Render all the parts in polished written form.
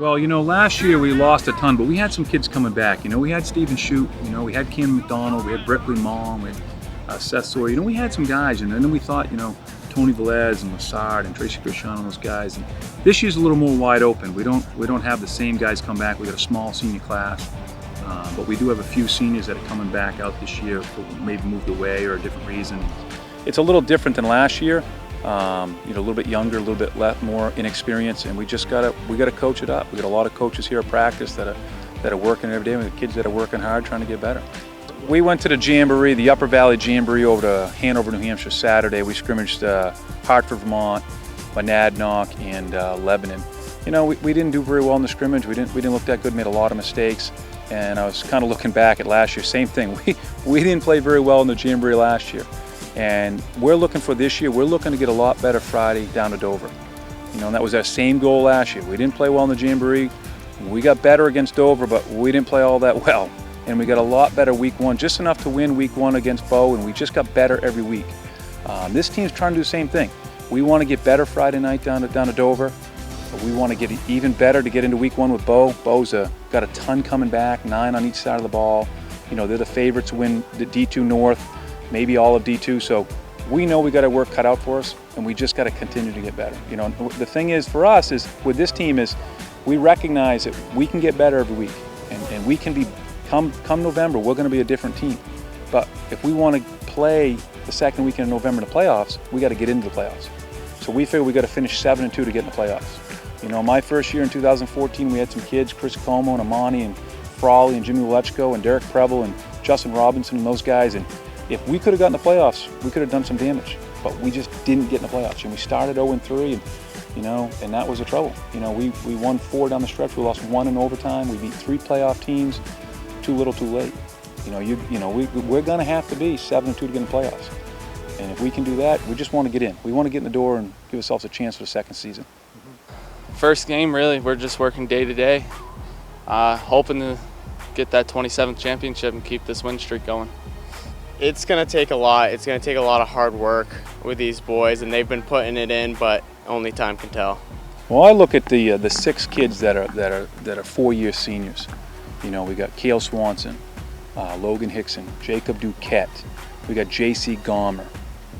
Well, last year we lost a ton, but we had some kids coming back. We had Stephen Shute, we had Cam McDonald, we had Brickley Mom, we had Seth Sawyer. We had some guys, and then we thought, Tony Velez and Lassard and Tracy Cristiano and those guys. And this year's a little more wide open. We don't have the same guys come back. We got a small senior class, but we do have a few seniors that are coming back out this year, who maybe moved away or a different reason. It's a little different than last year. A little bit younger, a little bit more inexperienced, and we gotta coach it up. We got a lot of coaches here at practice that are working every day. We have kids that are working hard, trying to get better. We went to the Jamboree, the Upper Valley Jamboree, over to Hanover, New Hampshire Saturday. We scrimmaged Hartford, Vermont, Monadnock, and Lebanon. We didn't do very well in the scrimmage. We didn't look that good. Made a lot of mistakes, and I was kind of looking back at last year. Same thing. We didn't play very well in the Jamboree last year. And we're looking for this year, we're looking to get a lot better Friday down to Dover. And that was our same goal last year. We didn't play well in the Jamboree. We got better against Dover, but we didn't play all that well. And we got a lot better week one, just enough to win week one against Bo, and we just got better every week. This team's trying to do the same thing. We want to get better Friday night down to Dover. We want to get even better to get into week one with Bo. Bo's got a ton coming back, 9 on each side of the ball. They're the favorites to win the D2 North, maybe all of D2, so we know we got our work cut out for us, and we just got to continue to get better. The thing is for us is with this team is we recognize that we can get better every week, and we can be come November we're going to be a different team. But if we want to play the second weekend of November in the playoffs, we got to get into the playoffs. So we figure we got to finish 7-2 to get in the playoffs. My first year in 2014, we had some kids, Chris Como and Amani and Frawley and Jimmy Lechko and Derek Preble and Justin Robinson and those guys, and if we could have gotten the playoffs, we could have done some damage, but we just didn't get in the playoffs. And we started 0-3, and that was the trouble. We won 4 down the stretch. We lost 1 in overtime. We beat 3 playoff teams. Too little, too late. We're going to have to be 7-2 to get in the playoffs. And if we can do that, we just want to get in. We want to get in the door and give ourselves a chance for the second season. First game, really, we're just working day to day, hoping to get that 27th championship and keep this win streak going. It's going to take a lot. It's going to take a lot of hard work with these boys, and they've been putting it in, but only time can tell. Well, I look at the 6 kids that are 4-year seniors. We got Cale Swanson, Logan Hickson, Jacob Duquette. We got J.C. Gomer.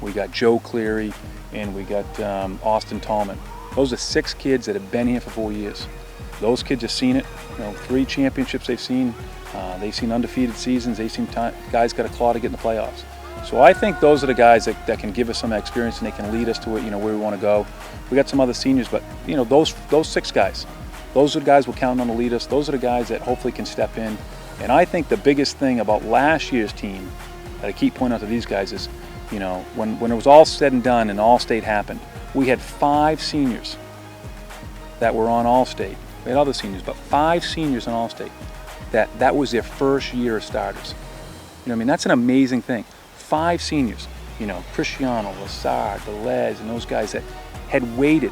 We got Joe Cleary, and we got Austin Tallman. Those are 6 kids that have been here for 4 years. Those kids have seen it. 3 championships they've seen. They've seen undefeated seasons. They've seen guys got a claw to get in the playoffs. So I think those are the guys that can give us some experience, and they can lead us to where we want to go. We got some other seniors, but those 6 guys, those are the guys we're counting on to lead us. Those are the guys that hopefully can step in. And I think the biggest thing about last year's team that I keep pointing out to these guys is, when it was all said and done and All-State happened, we had 5 seniors that were on All-State. We had other seniors, but 5 seniors on All-State. That was their first year of starters. That's an amazing thing. 5 seniors, Cristiano, Lassard, Velez, and those guys that had waited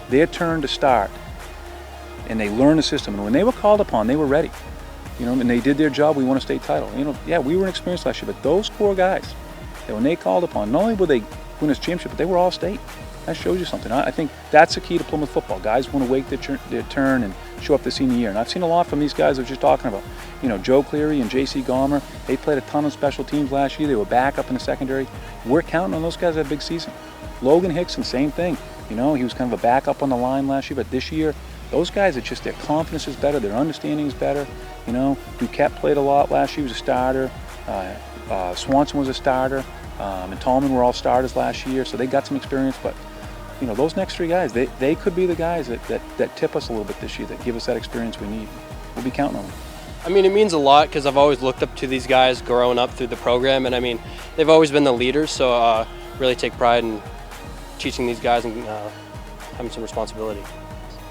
their turn to start, and they learned the system. And when they were called upon, they were ready. And they did their job. We won a state title. Yeah, we were inexperienced last year, but those core guys, that when they called upon, not only would they win this championship, but they were all state. That shows you something. I think that's the key to Plymouth football. Guys want to wait their turn and show up the senior year. And I've seen a lot from these guys I was just talking about. Joe Cleary and J.C. Gomer, they played a ton of special teams last year. They were back up in the secondary. We're counting on those guys to have a big season. Logan Hickson, same thing. He was kind of a backup on the line last year, but this year, those guys, it's just their confidence is better, their understanding is better. Duquette played a lot last year. He was a starter. Swanson was a starter. And Tallman were all starters last year, so they got some experience. But those next 3 guys, they could be the guys that tip us a little bit this year, that give us that experience we need. We'll be counting on them. It means a lot because I've always looked up to these guys growing up through the program, and they've always been the leaders, so really take pride in teaching these guys and having some responsibility.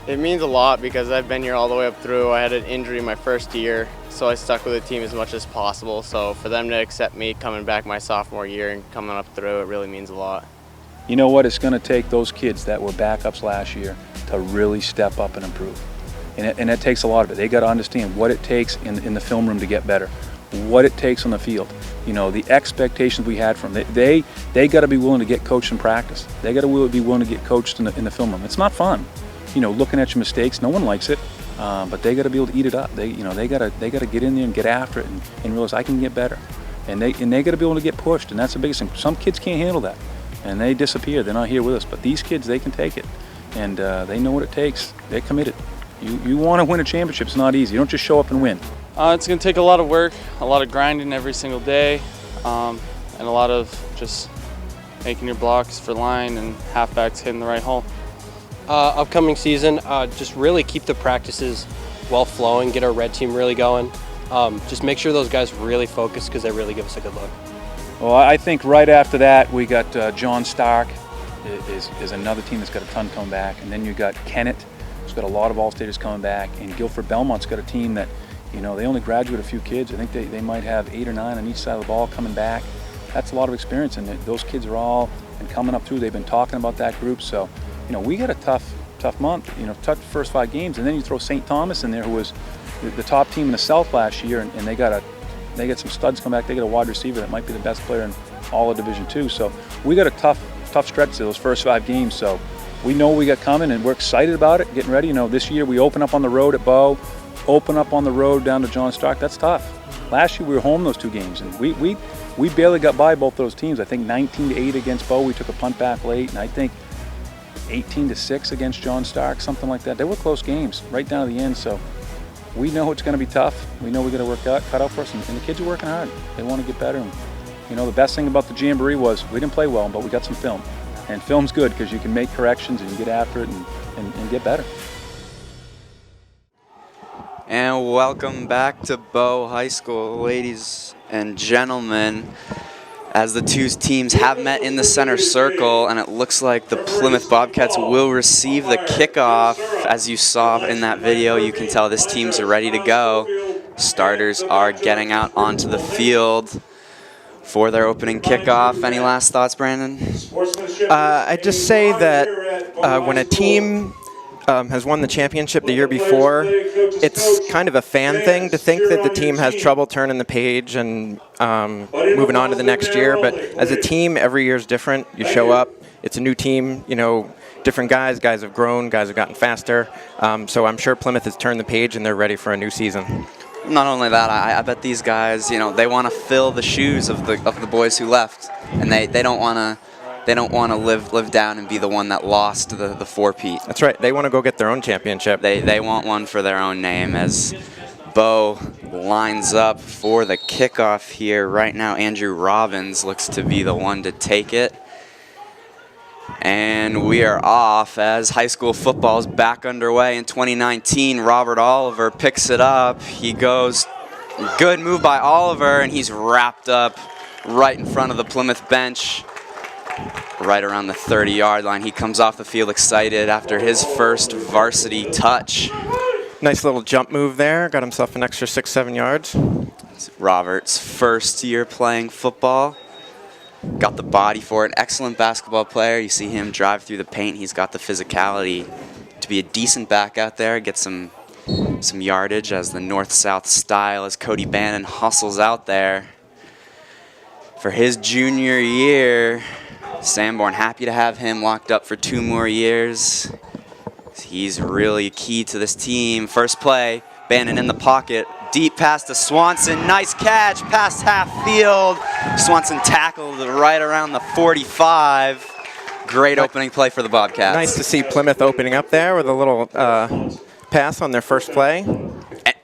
It means a lot because I've been here all the way up through. I had an injury my first year, so I stuck with the team as much as possible. So for them to accept me coming back my sophomore year and coming up through, it really means a lot. You know what? It's going to take those kids that were backups last year to really step up and improve. And it takes a lot of it. They got to understand what it takes in the film room to get better, what it takes on the field. The expectations we had from them. They got to be willing to get coached in practice. They got to be willing to get coached in the film room. It's not fun. Looking at your mistakes, no one likes it. but they got to be able to eat it up. They got to get in there and get after it and realize I can get better. And they got to be able to get pushed, and that's the biggest thing. Some kids can't handle that, and they disappear. They're not here with us. But these kids, they can take it, and they know what it takes. They're committed. You want to win a championship. It's not easy. You don't just show up and win. It's going to take a lot of work, a lot of grinding every single day, and a lot of just making your blocks for line and halfbacks hitting the right hole. Upcoming season, just really keep the practices well flowing, get our red team really going. Just make sure those guys really focus because they really give us a good look. Well, I think right after that we got John Stark is another team that's got a ton coming back, and then you got Kennett, who's got a lot of All-Staters coming back, and Guilford Belmont's got a team that, they only graduate a few kids. I think they might have 8 or 9 on each side of the ball coming back. That's a lot of experience, and those kids are all and coming up through. They've been talking about that group, so we got a tough month. Tough first 5 games, and then you throw St. Thomas in there, who was the top team in the South last year, and they got some studs come back. They got a wide receiver that might be the best player in all of Division II. So we got a tough stretch to those first 5 games. So we know what we got coming, and we're excited about it, getting ready. This year we open up on the road at Bow, open up on the road down to John Stark. That's tough. Last year we were home those 2 games, and we barely got by both those teams. I think 19-8 against Bow. We took a punt back late, and I think 18-6 against John Stark, something like that. They were close games right down to the end. So we know it's going to be tough. We know we got to work cut out for us, and the kids are working hard. They want to get better. And, the best thing about the Jamboree was we didn't play well, but we got some film. And film's good because you can make corrections and you get after it and get better. And welcome back to Bow High School, ladies and gentlemen, as the 2 teams have met in the center circle, and it looks like the Plymouth Bobcats will receive the kickoff. As you saw in that video, you can tell this team's ready to go. Starters are getting out onto the field for their opening kickoff. Any last thoughts, Brandon? I'd just say that when a team has won the championship the year before, it's kind of a fan thing to think that the team has trouble turning the page and moving on to the next year. But as a team, every year is different. You show up, it's a new team, different guys have grown, guys have gotten faster. So I'm sure Plymouth has turned the page and they're ready for a new season. Not only that, I bet these guys, they want to fill the shoes of the boys who left, and they don't want to live down and be the one that lost the 4-peat. That's right. They want to go get their own championship. They want one for their own name. As Bo lines up for the kickoff here right now, Andrew Robbins looks to be the one to take it. And we are off as high school football is back underway in 2019. Robert Oliver picks it up. He goes, good move by Oliver, and he's wrapped up right in front of the Plymouth bench, right around the 30-yard line. He comes off the field excited after his first varsity touch. Nice little jump move there. Got himself an extra 6-7 yards. It's Robert's first year playing football. Got the body for it. Excellent basketball player. You see him drive through the paint. He's got the physicality to be a decent back out there. Get some yardage as the north-south style as Cody Bannon hustles out there. For his junior year, Sanborn happy to have him locked up for 2 more years. He's really key to this team. First play, Bannon in the pocket. Deep pass to Swanson. Nice catch past half field. Swanson tackled right around the 45. Great opening play for the Bobcats. Nice to see Plymouth opening up there with a little pass on their first play.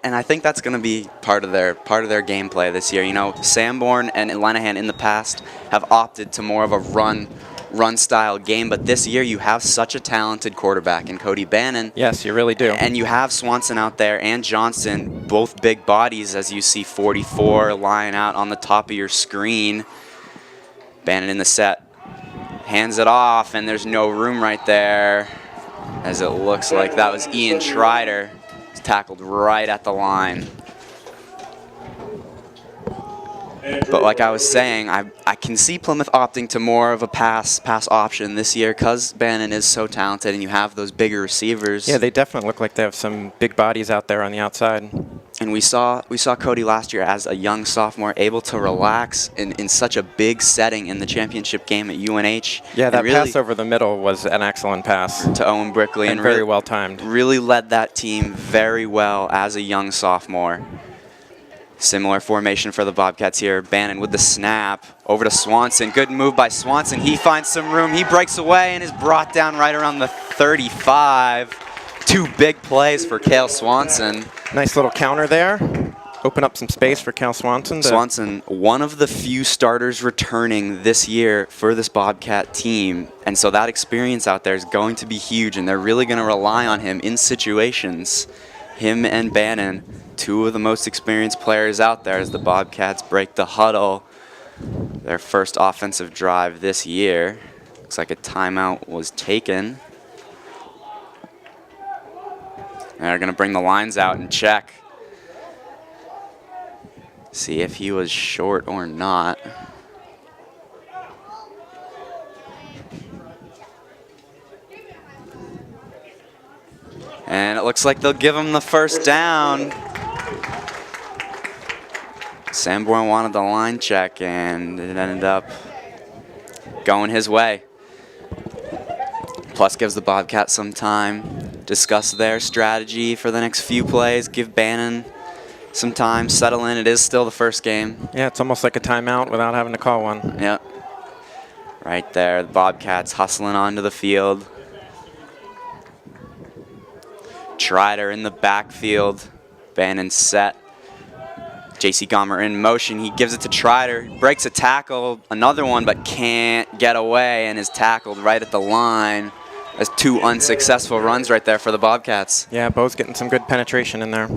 And I think that's going to be part of their gameplay this year. Sanborn and Lenahan in the past have opted to more of a run style game, but this year you have such a talented quarterback in Cody Bannon. Yes, you really do. And you have Swanson out there and Johnson, both big bodies, as you see 44 lying out on the top of your screen. Bannon in the set, hands it off, and there's no room right there, as it looks like that was Ian Schreider. He's tackled right at the line. But like I was saying, I can see Plymouth opting to more of a pass option this year because Bannon is so talented and you have those bigger receivers. Yeah, they definitely look like they have some big bodies out there on the outside. And we saw Cody last year as a young sophomore able to relax in such a big setting in the championship game at UNH. Yeah, that really, pass over the middle was an excellent pass. to Owen Brickley. And very well timed. Really led that team very well as a young sophomore. Similar formation for the Bobcats here. Bannon with the snap over to Swanson. Good move by Swanson. He finds some room. He breaks away and is brought down right around the 35. 2 big plays for Cale Swanson. Nice little counter there. Open up some space for Cale Swanson. Swanson, one of the few starters returning this year for this Bobcat team. And so that experience out there is going to be huge, and they're really going to rely on him in situations. Him and Bannon, 2 of the most experienced players out there as the Bobcats break the huddle. Their first offensive drive this year. Looks like a timeout was taken. And they're going to bring the lines out and check. See if he was short or not. And it looks like they'll give him the first down. Sanborn wanted the line check, and it ended up going his way. Plus gives the Bobcats some time, discuss their strategy for the next few plays, give Bannon some time, settle in. It is still the first game. Yeah, it's almost like a timeout without having to call one. Yep. Right there, the Bobcats hustling onto the field. Trider in the backfield. Bannon set. J.C. Gomer in motion. He gives it to Trider. Breaks a tackle, another one, but can't get away and is tackled right at the line. That's 2 unsuccessful runs right there for the Bobcats. Yeah, Bo's getting some good penetration in there.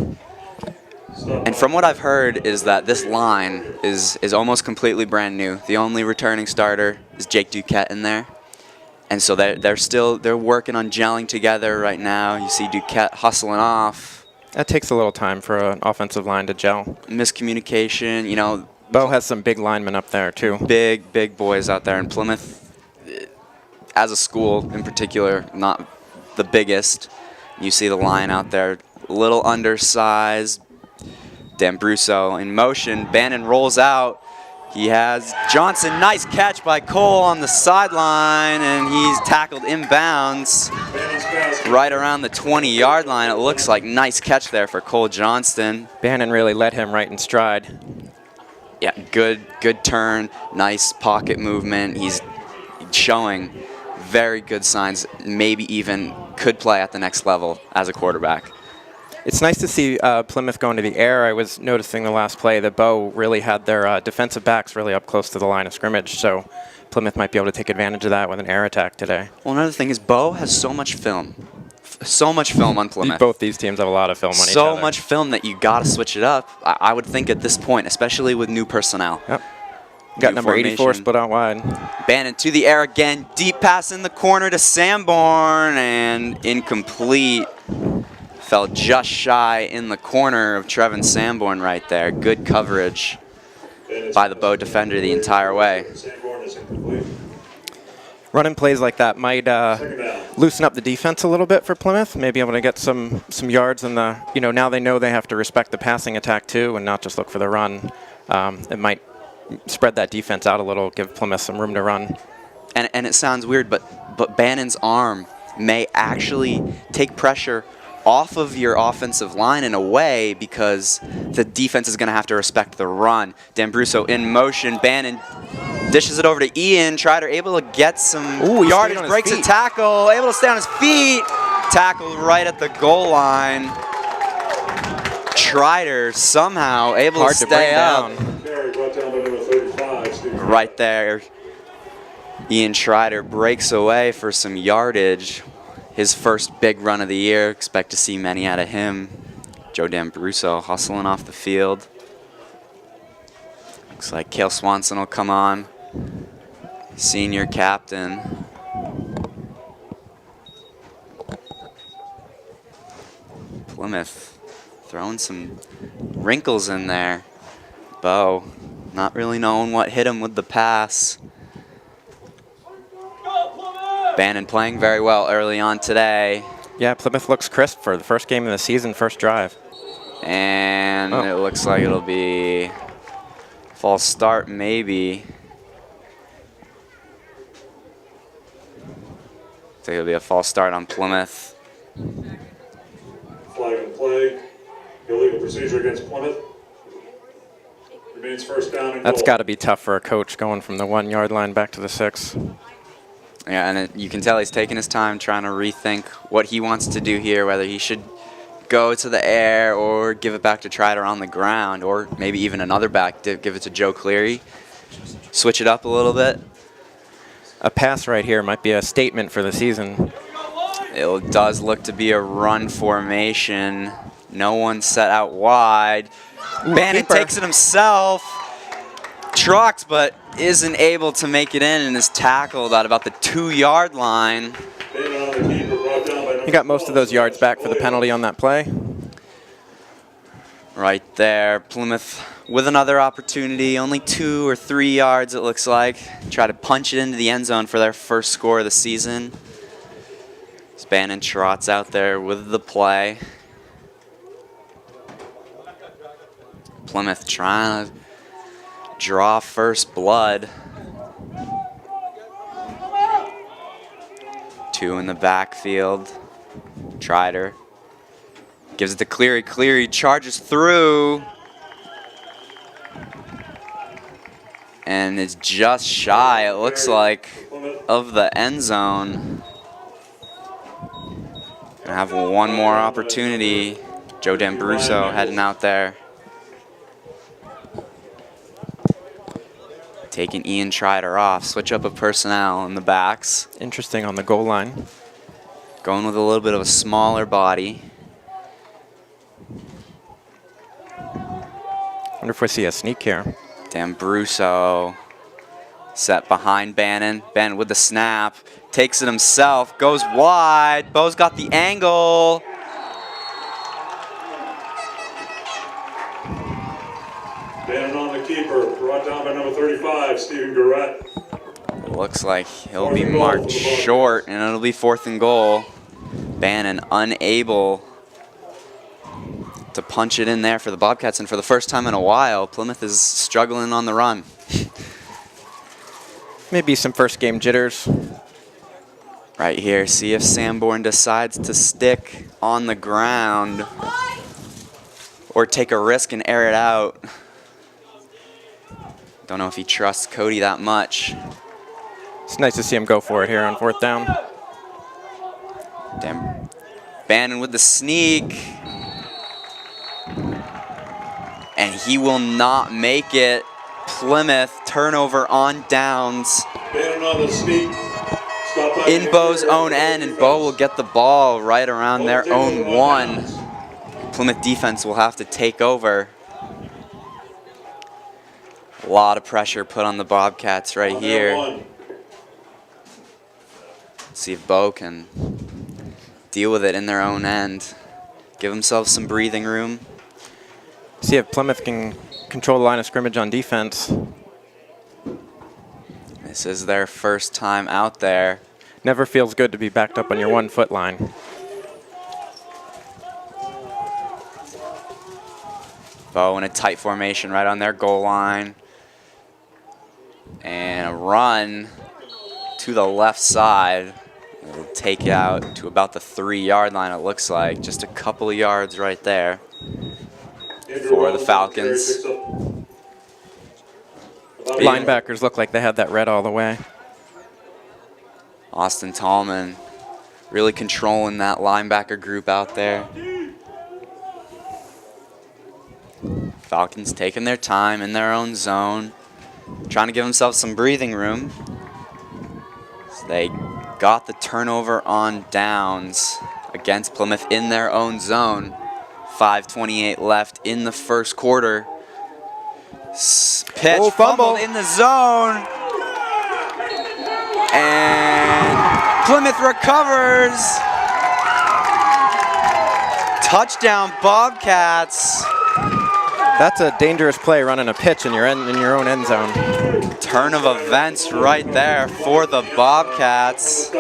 And from what I've heard is that this line is almost completely brand new. The only returning starter is Jake Duquette in there. And so they're working on gelling together right now. You see Duquette hustling off. That takes a little time for an offensive line to gel. Miscommunication, you know. Bo has some big linemen up there too. Big boys out there in Plymouth. As a school in particular, not the biggest. You see the line out there, a little undersized. D'Ambruso in motion. Bannon rolls out. He has Johnson. Nice catch by Cole on the sideline, and he's tackled inbounds right around the 20-yard line. It looks like nice catch there for Cole Johnston. Bannon really led him right in stride. Yeah, good turn, nice pocket movement. He's showing very good signs, maybe even could play at the next level as a quarterback. It's nice to see Plymouth going to the air. I was noticing the last play that Bo really had their defensive backs really up close to the line of scrimmage, so Plymouth might be able to take advantage of that with an air attack today. Well, another thing is Bo has so much film. So much film on Plymouth. Both these teams have a lot of film on each other. So much film that you got to switch it up, I would think at this point, especially with new personnel. Yep. Got number 84 split out wide. Bannon to the air again. Deep pass in the corner to Sanborn, and incomplete. Fell just shy in the corner of Trevin Sanborn right there. Good coverage by the Bo defender the entire way. Running plays like that might loosen up the defense a little bit for Plymouth. Maybe able to get some yards in the, now they know they have to respect the passing attack too and not just look for the run. It might spread that defense out a little, give Plymouth some room to run. And it sounds weird, but Bannon's arm may actually take pressure off of your offensive line in a way because the defense is going to have to respect the run. D'Ambruso in motion. Bannon dishes it over to Ian. Trider able to get some yardage, breaks a tackle, able to stay on his feet. Tackled right at the goal line. Trider somehow able to stay up. Right there. Ian Trider breaks away for some yardage. His first big run of the year. Expect to see many out of him. Joe D'Ambruso hustling off the field. Looks like Cale Swanson will come on. Senior captain. Plymouth throwing some wrinkles in there. Bo not really knowing what hit him with the pass. Bannon playing very well early on today. Yeah, Plymouth looks crisp for the first game of the season, first drive. And it looks like it'll be false start, maybe. I think it'll be a false start on Plymouth. Flag and play. Illegal procedure against Plymouth. Remains first down and That's goal. got to be tough for a coach going from the 1 yard line back to the 6. Yeah, and you can tell he's taking his time trying to rethink what he wants to do here, whether he should go to the air or give it back to Trider on the ground, or maybe even another back to give it to Joe Cleary. Switch it up a little bit. A pass right here might be a statement for the season. It does look to be a run formation. No one set out wide. Bannon keeper. takes it himself. Trucks, but isn't able to make it in and is tackled at about the 2 yard line. He got most of those yards back for the penalty on that play. Right there, Plymouth with another opportunity, only 2 or 3 yards it looks like. Try to punch it into the end zone for their first score of the season. Bannon trots out there with the play. Plymouth trying to draw first blood. 2 in the backfield. Trider gives it to Cleary. Cleary charges through. And it's just shy, it looks like, of the end zone. Gonna have one more opportunity. Joe D'Ambruso heading out there. Taking Ian Trider off. Switch up of personnel in the backs. Interesting on the goal line. Going with a little bit of a smaller body. Wonder if we see a sneak here. D'Ambruso set behind Bannon. Bannon with the snap. Takes it himself. Goes wide. Bo's got the angle. Bannon on the keeper. Brought down by number 35, Stephen Garrett. Looks like he'll be marked short, and it'll be 4th and goal. Bannon unable to punch it in there for the Bobcats, and for the first time in a while, Plymouth is struggling on the run. Maybe some first game jitters. Right here, see if Sanborn decides to stick on the ground or take a risk and air it out. Don't know if he trusts Cody that much. It's nice to see him go for it here on 4th down. Damn. Bannon with the sneak. And he will not make it. Plymouth turnover on downs. Bannon on the sneak. In Bo's own end, and Bo will get the ball right around their own 1. Plymouth defense will have to take over. A lot of pressure put on the Bobcats right here. See if Bo can deal with it in their own end. Give themselves some breathing room. See if Plymouth can control the line of scrimmage on defense. This is their first time out there. Never feels good to be backed up on your 1 foot line. Bo in a tight formation right on their goal line. And a run to the left side. It'll take it out to about the 3 yard line, it looks like. Just a couple of yards right there for the Falcons. Linebackers look like they had that red all the way. Austin Tallman really controlling that linebacker group out there. Falcons taking their time in their own zone, trying to give themselves some breathing room. So they got the turnover on downs against Plymouth in their own zone. 5:28 left in the first quarter. Pitch fumbled in the zone. And Plymouth recovers. Touchdown Bobcats. That's a dangerous play, running a pitch in your own end zone. Turn of events right there for the Bobcats.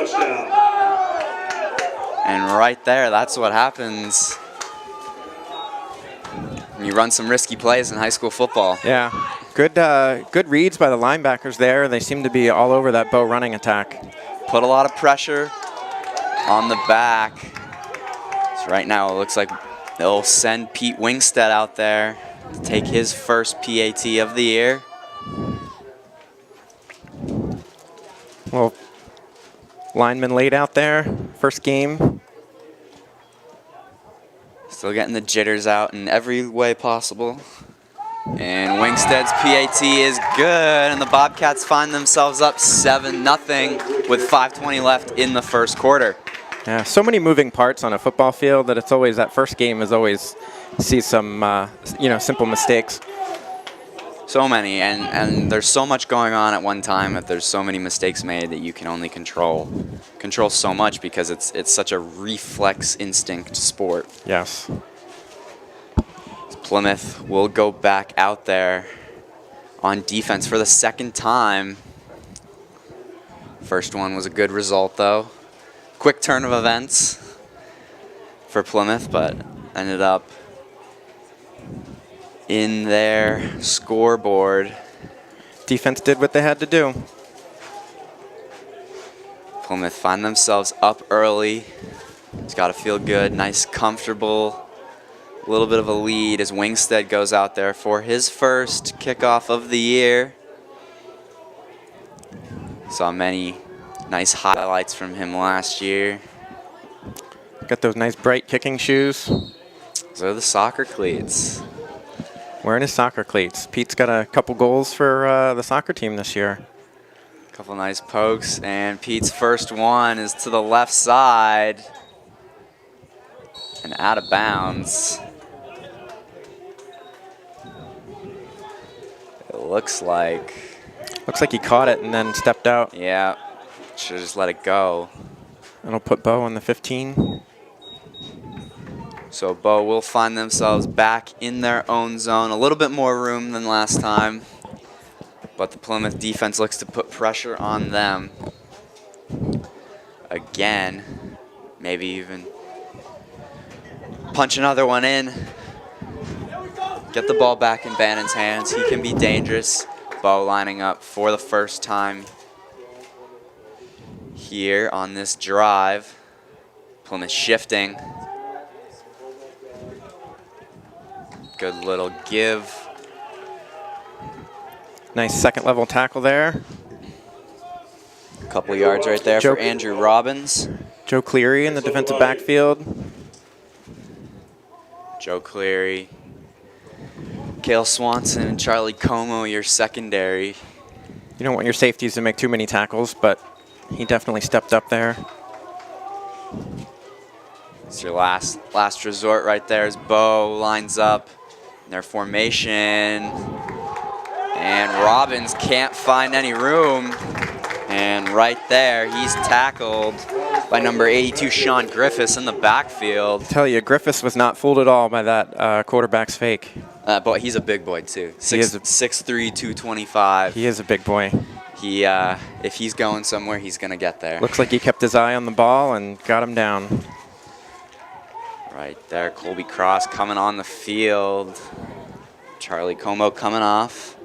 And right there, that's what happens You run some risky plays in high school football. Yeah. Good reads by the linebackers there. They seem to be all over that Bo running attack. Put a lot of pressure on the back. So right now it looks like they'll send Pete Wingstead out there to take his first PAT of the year. Well, lineman laid out there, first game. Still getting the jitters out in every way possible. And Wingstead's PAT is good, and the Bobcats find themselves up 7-0 with 5:20 left in the first quarter. Yeah, so many moving parts on a football field that it's always, that first game is always, see some, simple mistakes. So many, and there's so much going on at one time that there's so many mistakes made that you can only control so much because it's such a reflex instinct sport. Yes. Plymouth will go back out there on defense for the second time. First one was a good result though. Quick turn of events for Plymouth, but ended up in their scoreboard. Defense did what they had to do. Plymouth find themselves up early. It's got to feel good, nice, comfortable, a little bit of a lead as Wingstead goes out there for his first kickoff of the year. Saw many nice highlights from him last year. Got those nice bright kicking shoes. Those are the soccer cleats. Wearing his soccer cleats. Pete's got a couple goals for the soccer team this year. Couple nice pokes, and Pete's first one is to the left side and out of bounds. It looks like he caught it and then stepped out. Yeah, should just let it go. That'll put Bo on the 15. So Bo will find themselves back in their own zone. A little bit more room than last time, but the Plymouth defense looks to put pressure on them. Again, maybe even punch another one in. Get the ball back in Bannon's hands. He can be dangerous. Bo lining up for the first time here on this drive. Plymouth shifting. Good little give. Nice second level tackle there. A couple yards right there for Andrew Robbins. Joe Cleary in the defensive backfield. Joe Cleary. Cale Swanson and Charlie Como, your secondary. You don't want your safeties to make too many tackles, but he definitely stepped up there. It's your last resort right there as Bo lines up in their formation. And Robbins can't find any room. And right there, he's tackled by number 82, Sean Griffiths, in the backfield. I tell you, Griffiths was not fooled at all by that quarterback's fake. But he's a big boy, too. 6'3", 225. He is a big boy. If he's going somewhere, he's going to get there. Looks like he kept his eye on the ball and got him down. Right there, Colby Cross coming on the field. Charlie Como coming off.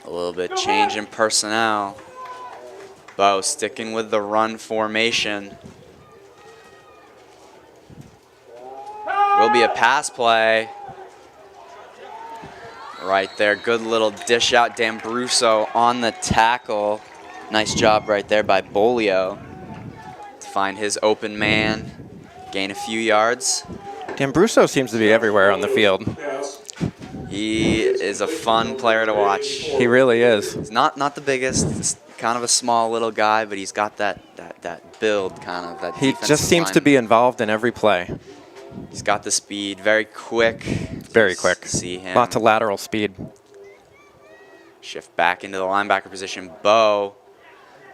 A little bit change in personnel. Bo sticking with the run formation. Will be a pass play. Right there, good little dish out. D'Ambruso on the tackle. Nice job right there by Bolio to find his open man, gain a few yards. D'Ambruso seems to be everywhere on the field. He is a fun player to watch. He really is. He's not the biggest. He's kind of a small little guy, but he's got that build kind of. That he just seems to be involved in every play. He's got the speed, very quick. Very quick. See him. Lots of lateral speed. Shift back into the linebacker position. Bo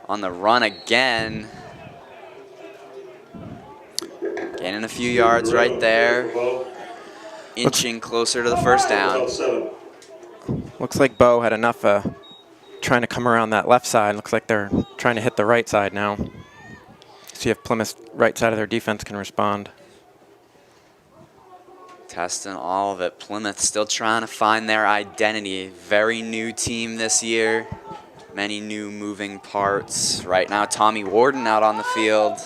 on the run again. Gaining a few yards right there. Inching closer to the first down. Looks like Bo had enough trying to come around that left side. Looks like they're trying to hit the right side now. See if Plymouth's right side of their defense can respond. Testing all of it. Plymouth still trying to find their identity. Very new team this year. Many new moving parts. Right now, Tommy Warden out on the field,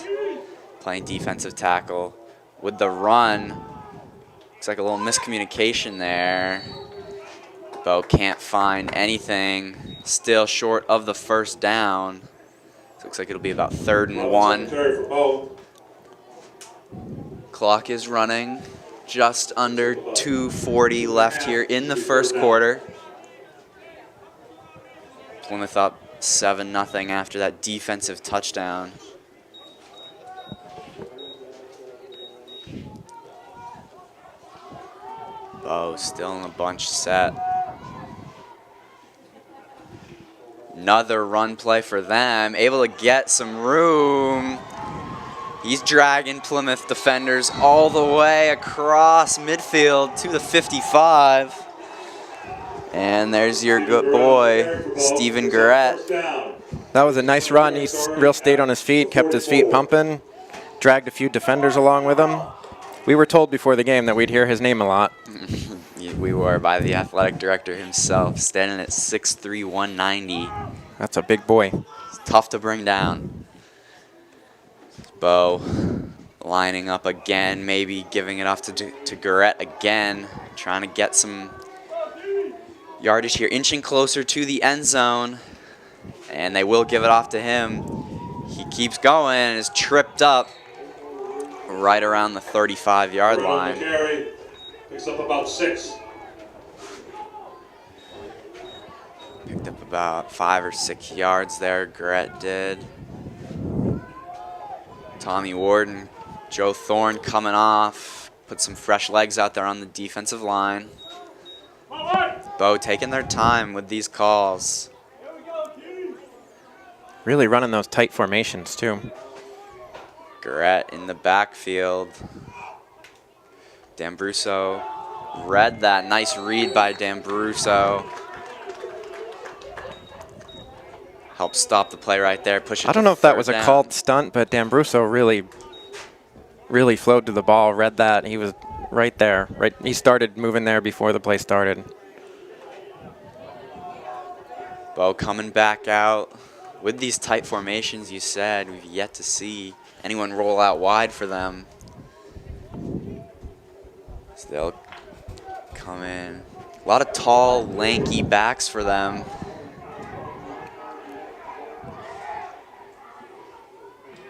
playing defensive tackle. With the run, looks like a little miscommunication there. Bo can't find anything. Still short of the first down. Looks like it'll be about 3rd and 1. Clock is running. Just under 2:40 left here in the first quarter. Plymouth up 7-0 after that defensive touchdown. Bo still in the bunch set. Another run play for them, able to get some room. He's dragging Plymouth defenders all the way across midfield to the 55. And there's your good boy, Stephen Garrett. That was a nice run. He real stayed on his feet, kept his feet pumping, dragged a few defenders along with him. We were told before the game that we'd hear his name a lot. We were, by the athletic director himself, standing at 6'3", 190. That's a big boy. It's tough to bring down. Bo lining up again, maybe giving it off to Garrett again, trying to get some yardage here, inching closer to the end zone, and they will give it off to him. He keeps going and is tripped up right around the 35-yard line. Picks up about 6. Picked up about 5 or 6 yards there, Garrett did. Tommy Warden, Joe Thorne coming off, put some fresh legs out there on the defensive line. Bo taking their time with these calls. Really running those tight formations too. Garrett in the backfield. D'Ambruso read that. Nice read by D'Ambruso. Helped stop the play right there. Push it. I don't know if that was a called stunt, but D'Ambruso really flowed to the ball, read that. He was right there. Right, he started moving there before the play started. Bo coming back out. With these tight formations, you said, we've yet to see anyone roll out wide for them. So they'll come in. A lot of tall, lanky backs for them.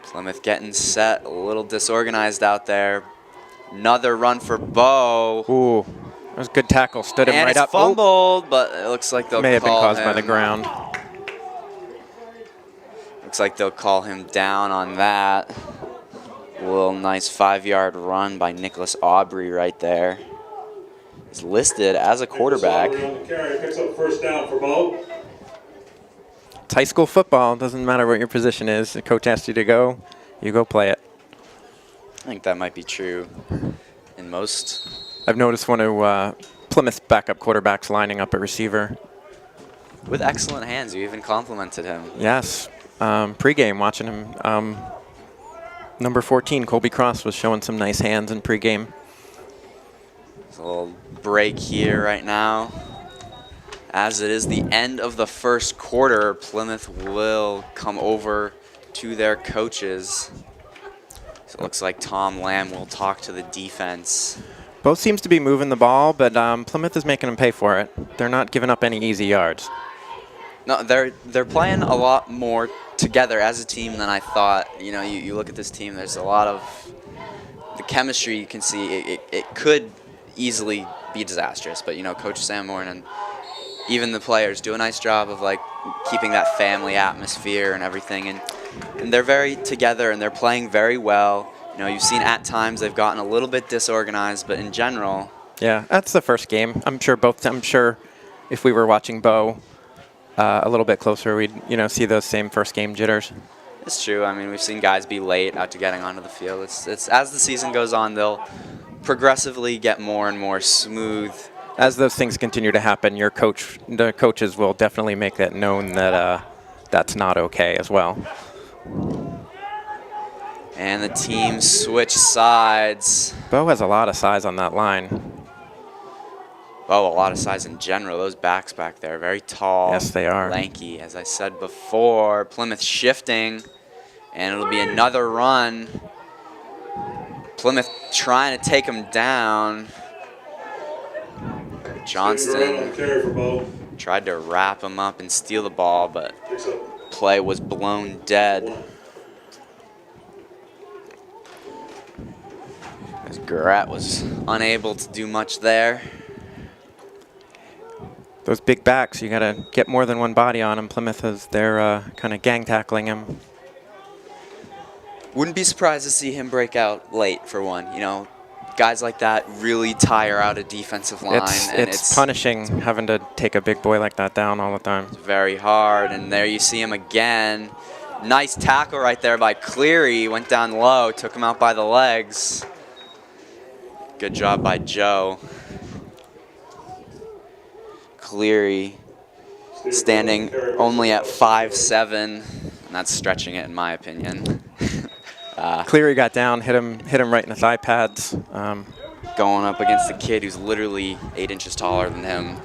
Plymouth getting set, a little disorganized out there. Another run for Bo. Ooh, that was a good tackle. Stood him right up. Fumbled, but it looks like they'll may have been caused him. by the ground. Looks like they'll call him down on that. A little nice 5-yard run by Nicholas Aubrey right there. He's listed as a quarterback. Picks up first down for Bo. It's high school football. Doesn't matter what your position is. The coach asks you to go, you go play it. I think that might be true in most. I've noticed one of Plymouth's backup quarterbacks lining up at receiver. With excellent hands. You even complimented him. Yes. Pre-game, watching him. Number 14, Colby Cross, was showing some nice hands in pre-game. There's a little break here right now. As it is the end of the first quarter, Plymouth will come over to their coaches. So it looks like Tom Lamb will talk to the defense. Both seems to be moving the ball, but Plymouth is making them pay for it. They're not giving up any easy yards. No, they're playing a lot more together as a team than I thought. You know, you look at this team, there's a lot of the chemistry you can see. It could easily be disastrous, but, you know, Coach Sanborn and even the players do a nice job of, like, keeping that family atmosphere and everything. And they're very together, and they're playing very well. You know, you've seen at times they've gotten a little bit disorganized, but in general. Yeah, that's the first game. I'm sure if we were watching Bo a little bit closer, we'd, see those same first game jitters. It's true. I mean, we've seen guys be late out to getting onto the field. It's as the season goes on, they'll progressively get more and more smooth. As those things continue to happen, the coaches will definitely make that known that that's not okay as well. And the teams switch sides. Bo has a lot of size on that line. Oh, a lot of size in general. Those backs back there, very tall. Yes, they are. Lanky, as I said before. Plymouth shifting, and it'll be another run. Plymouth trying to take him down. Johnston tried to wrap him up and steal the ball, but play was blown dead. As Garrett was unable to do much there. Those big backs, you got to get more than one body on them. Plymouth is they're kind of gang tackling him. Wouldn't be surprised to see him break out late for one. You know, guys like that really tire out a defensive line. It's punishing having to take a big boy like that down all the time. It's very hard, and there you see him again. Nice tackle right there by Cleary. Went down low, took him out by the legs. Good job by Joe. Cleary standing only at 5'7", and that's stretching it in my opinion. Cleary got down, hit him right in the thigh pads. Going up against a kid who's literally 8 inches taller than him.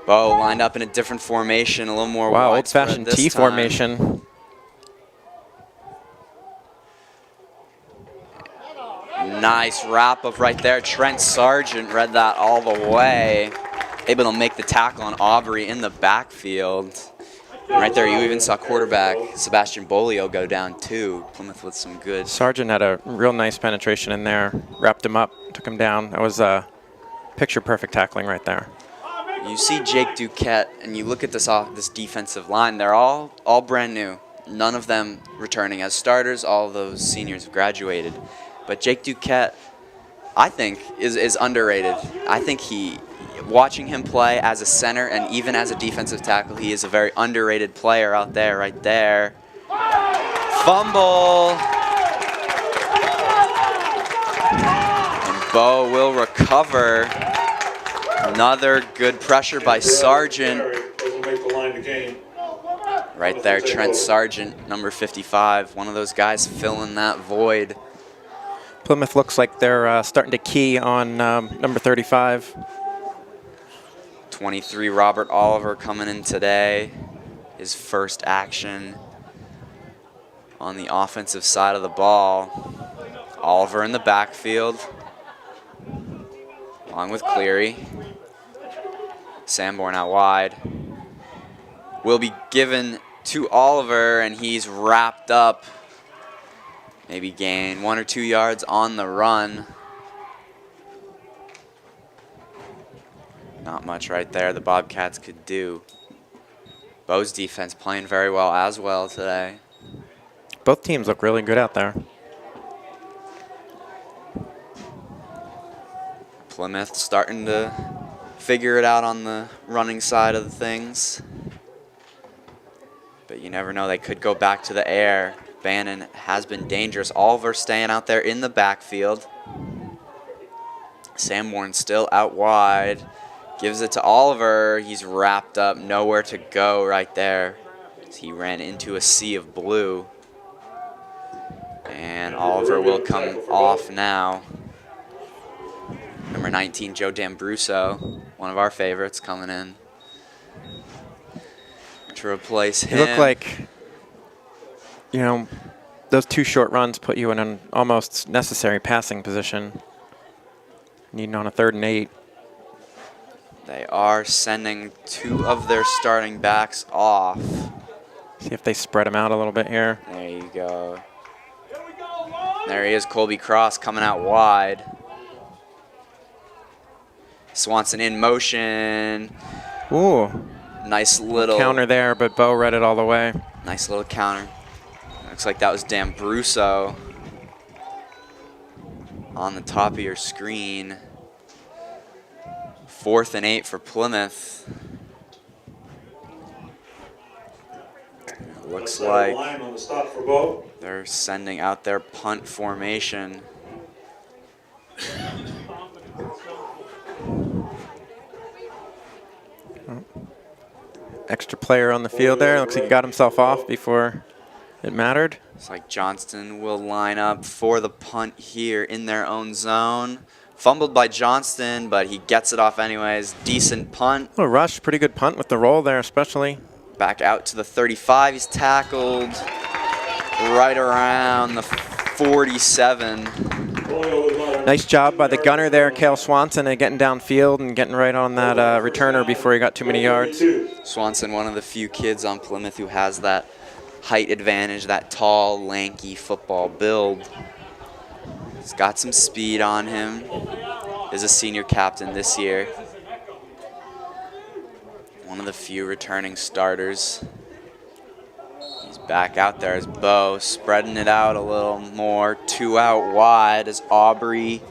Bo lined up in a different formation, a little more wow, widespread old-fashioned this T time. formation. Nice wrap up right there. Trent Sargent read that all the way. Able to make the tackle on Aubrey in the backfield. And right there, you even saw quarterback Sebastian Bolio go down too. Plymouth with some good. Sargent had a real nice penetration in there. Wrapped him up, took him down. That was picture-perfect tackling right there. You see Jake Duquette, and you look at this defensive line. They're all brand new. None of them returning as starters. All of those seniors have graduated. But Jake Duquette, I think, is underrated. I think watching him play as a center and even as a defensive tackle, he is a very underrated player out there, right there. Fumble. And Bo will recover. Another good pressure by Sargent. Right there, Trent Sargent, number 55. One of those guys filling that void. Plymouth looks like they're starting to key on number 35. 23, Robert Oliver coming in today. His first action on the offensive side of the ball. Oliver in the backfield, along with Cleary. Sanborn out wide. Will be given to Oliver, and he's wrapped up. Maybe gain 1 or 2 yards on the run. Not much right there the Bobcats could do. Bo's defense playing very well as well today. Both teams look really good out there. Plymouth starting to figure it out on the running side of the things. But you never know, they could go back to the air. Bannon has been dangerous. Oliver staying out there in the backfield. Sanborn still out wide. Gives it to Oliver. He's wrapped up, nowhere to go right there. He ran into a sea of blue. And Oliver will come off now. Number 19, Joe D'Ambruso, one of our favorites, coming in to replace him. You look like, you know, those 2 short runs put you in an almost necessary passing position. Needing on a 3rd and 8. They are sending 2 of their starting backs off. See if they spread them out a little bit here. There you go. There he is, Colby Cross coming out wide. Swanson in motion. Ooh. Nice little counter there, but Bo read it all the way. Nice little counter. Looks like that was D'Ambruso on the top of your screen. 4th and 8 for Plymouth. Looks like they're sending out their punt formation. Extra player on the field there. Looks like he got himself off before it mattered. Looks like Johnston will line up for the punt here in their own zone. Fumbled by Johnston, but he gets it off anyways. Decent punt. A rush, pretty good punt with the roll there especially. Back out to the 35. He's tackled right around the 47. Nice job by the gunner there, Cale Swanson, getting downfield and getting right on that returner before he got too many yards. Swanson, one of the few kids on Plymouth who has that height advantage, that tall, lanky football build. He's got some speed on him. Is a senior captain this year. One of the few returning starters. He's back out there as Bo, spreading it out a little more. 2 out wide as Aubrey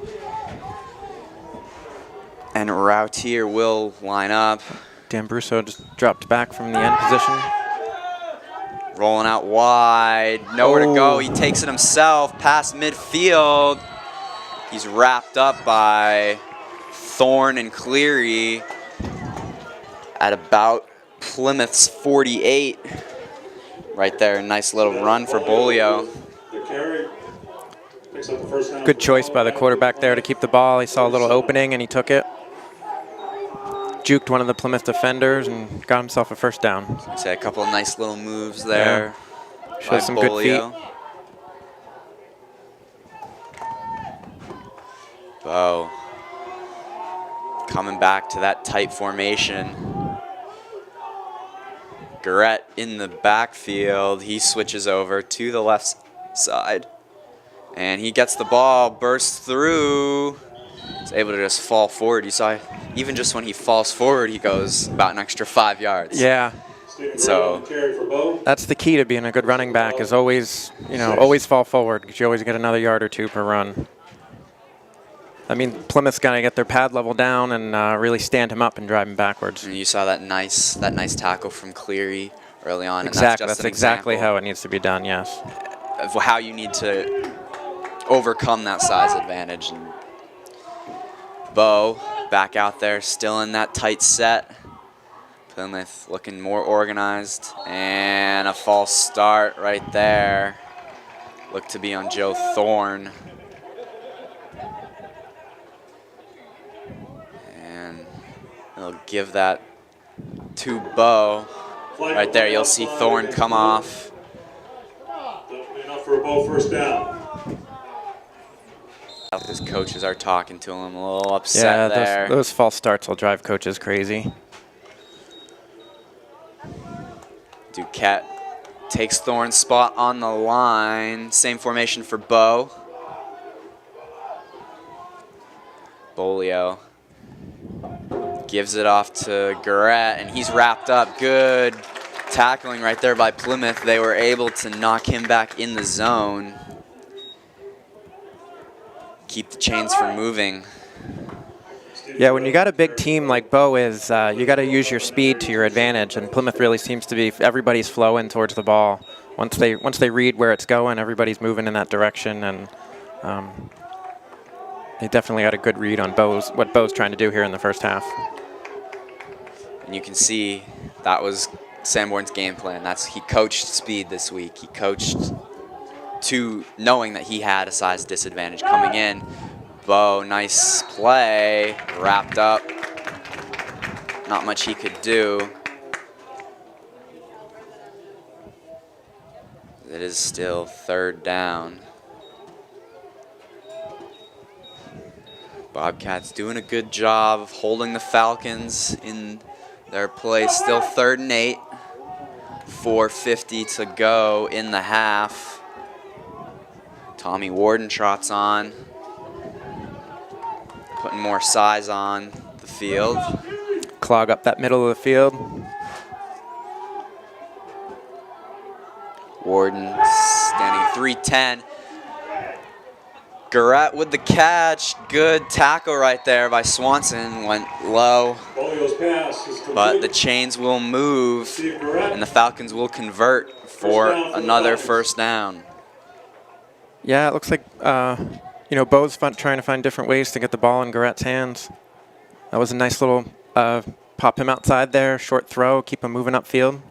and Routier will line up. Dan Brusso just dropped back from the end position. Rolling out wide, nowhere to go. He takes it himself past midfield. He's wrapped up by Thorne and Cleary at about Plymouth's 48. Right there, nice little run for Bolio. Good choice by the quarterback there to keep the ball. He saw a little opening and he took it. Juked one of the Plymouth defenders and got himself a first down. See a couple of nice little moves there. Yeah. Shows some good feet. Bo coming back to that tight formation. Garrett in the backfield. He switches over to the left side. And he gets the ball, bursts through. He's able to just fall forward. You saw even just when he falls forward, he goes about an extra 5 yards. Yeah. So that's the key to being a good running back is always, always fall forward because you always get another yard or two per run. I mean, Plymouth's got to get their pad level down and really stand him up and drive him backwards. And you saw that nice tackle from Cleary early on. Exactly. And that's exactly how it needs to be done, yes. Of how you need to overcome that size advantage. And Bo back out there, still in that tight set. Plymouth looking more organized. And a false start right there. Looked to be on Joe Thorne. He'll give that to Bo. Right there, you'll see Thorne come off. Definitely enough for a Bo first down. His coaches are talking to him, a little upset there. Yeah, those false starts will drive coaches crazy. Duquette takes Thorne's spot on the line. Same formation for Bo. Bolio gives it off to Garrett, and he's wrapped up. Good tackling right there by Plymouth. They were able to knock him back in the zone. Keep the chains from moving. Yeah, when you got a big team like Bo is, you got to use your speed to your advantage, and Plymouth really seems to be, everybody's flowing towards the ball. Once they read where it's going, everybody's moving in that direction, and they definitely got a good read on what Bo's trying to do here in the first half. And you can see that was Sanborn's game plan. He coached speed this week. He coached to knowing that he had a size disadvantage coming in. Bo, nice play, wrapped up. Not much he could do. It is still third down. Bobcats doing a good job of holding the Falcons in their place. Still 3rd and 8. 4:50 to go in the half. Tommy Warden trots on. Putting more size on the field. Clog up that middle of the field. Warden standing 310. Garrett with the catch. Good tackle right there by Swanson. Went low. But the chains will move, and the Falcons will convert for another first down. Yeah, it looks like Bo's trying to find different ways to get the ball in Garrett's hands. That was a nice little pop him outside there, short throw, keep him moving upfield.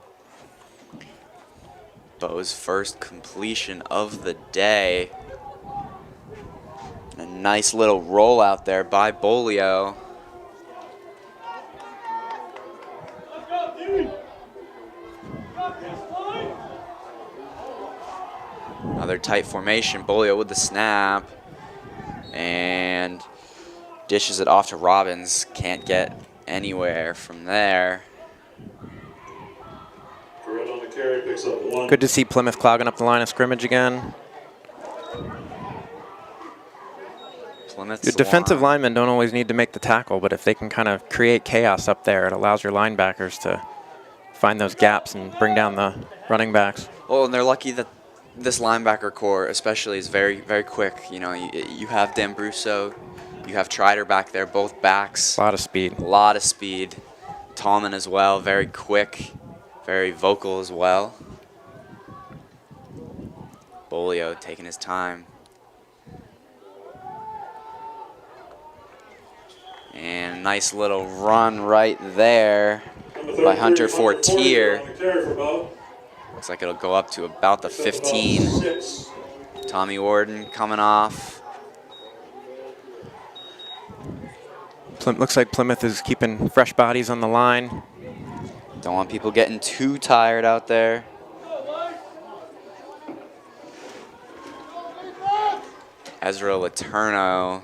Bo's first completion of the day. A nice little roll out there by Bolio. Another tight formation. Bolio with the snap. And dishes it off to Robbins. Can't get anywhere from there. Good to see Plymouth clogging up the line of scrimmage again. Your defensive linemen don't always need to make the tackle, but if they can kind of create chaos up there, it allows your linebackers to find those gaps and bring down the running backs. Well, and they're lucky that this linebacker core especially is very, very quick. You know, you have D'Ambruso, you have Trider back there, both backs. A lot of speed. A lot of speed. Tallman as well, very quick, very vocal as well. Bolio taking his time. And nice little run right there by Hunter Fortier. Looks like it'll go up to about the 15. Tommy Warden coming off. Looks like Plymouth is keeping fresh bodies on the line. Don't want people getting too tired out there. Ezra Letourneau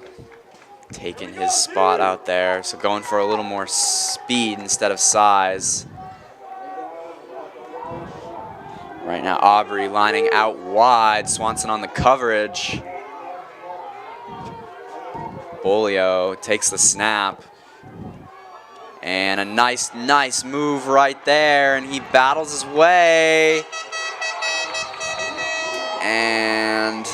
taking his spot out there, so going for a little more speed instead of size. Right now, Aubrey lining out wide. Swanson on the coverage. Bolio takes the snap. And a nice move right there, and he battles his way. And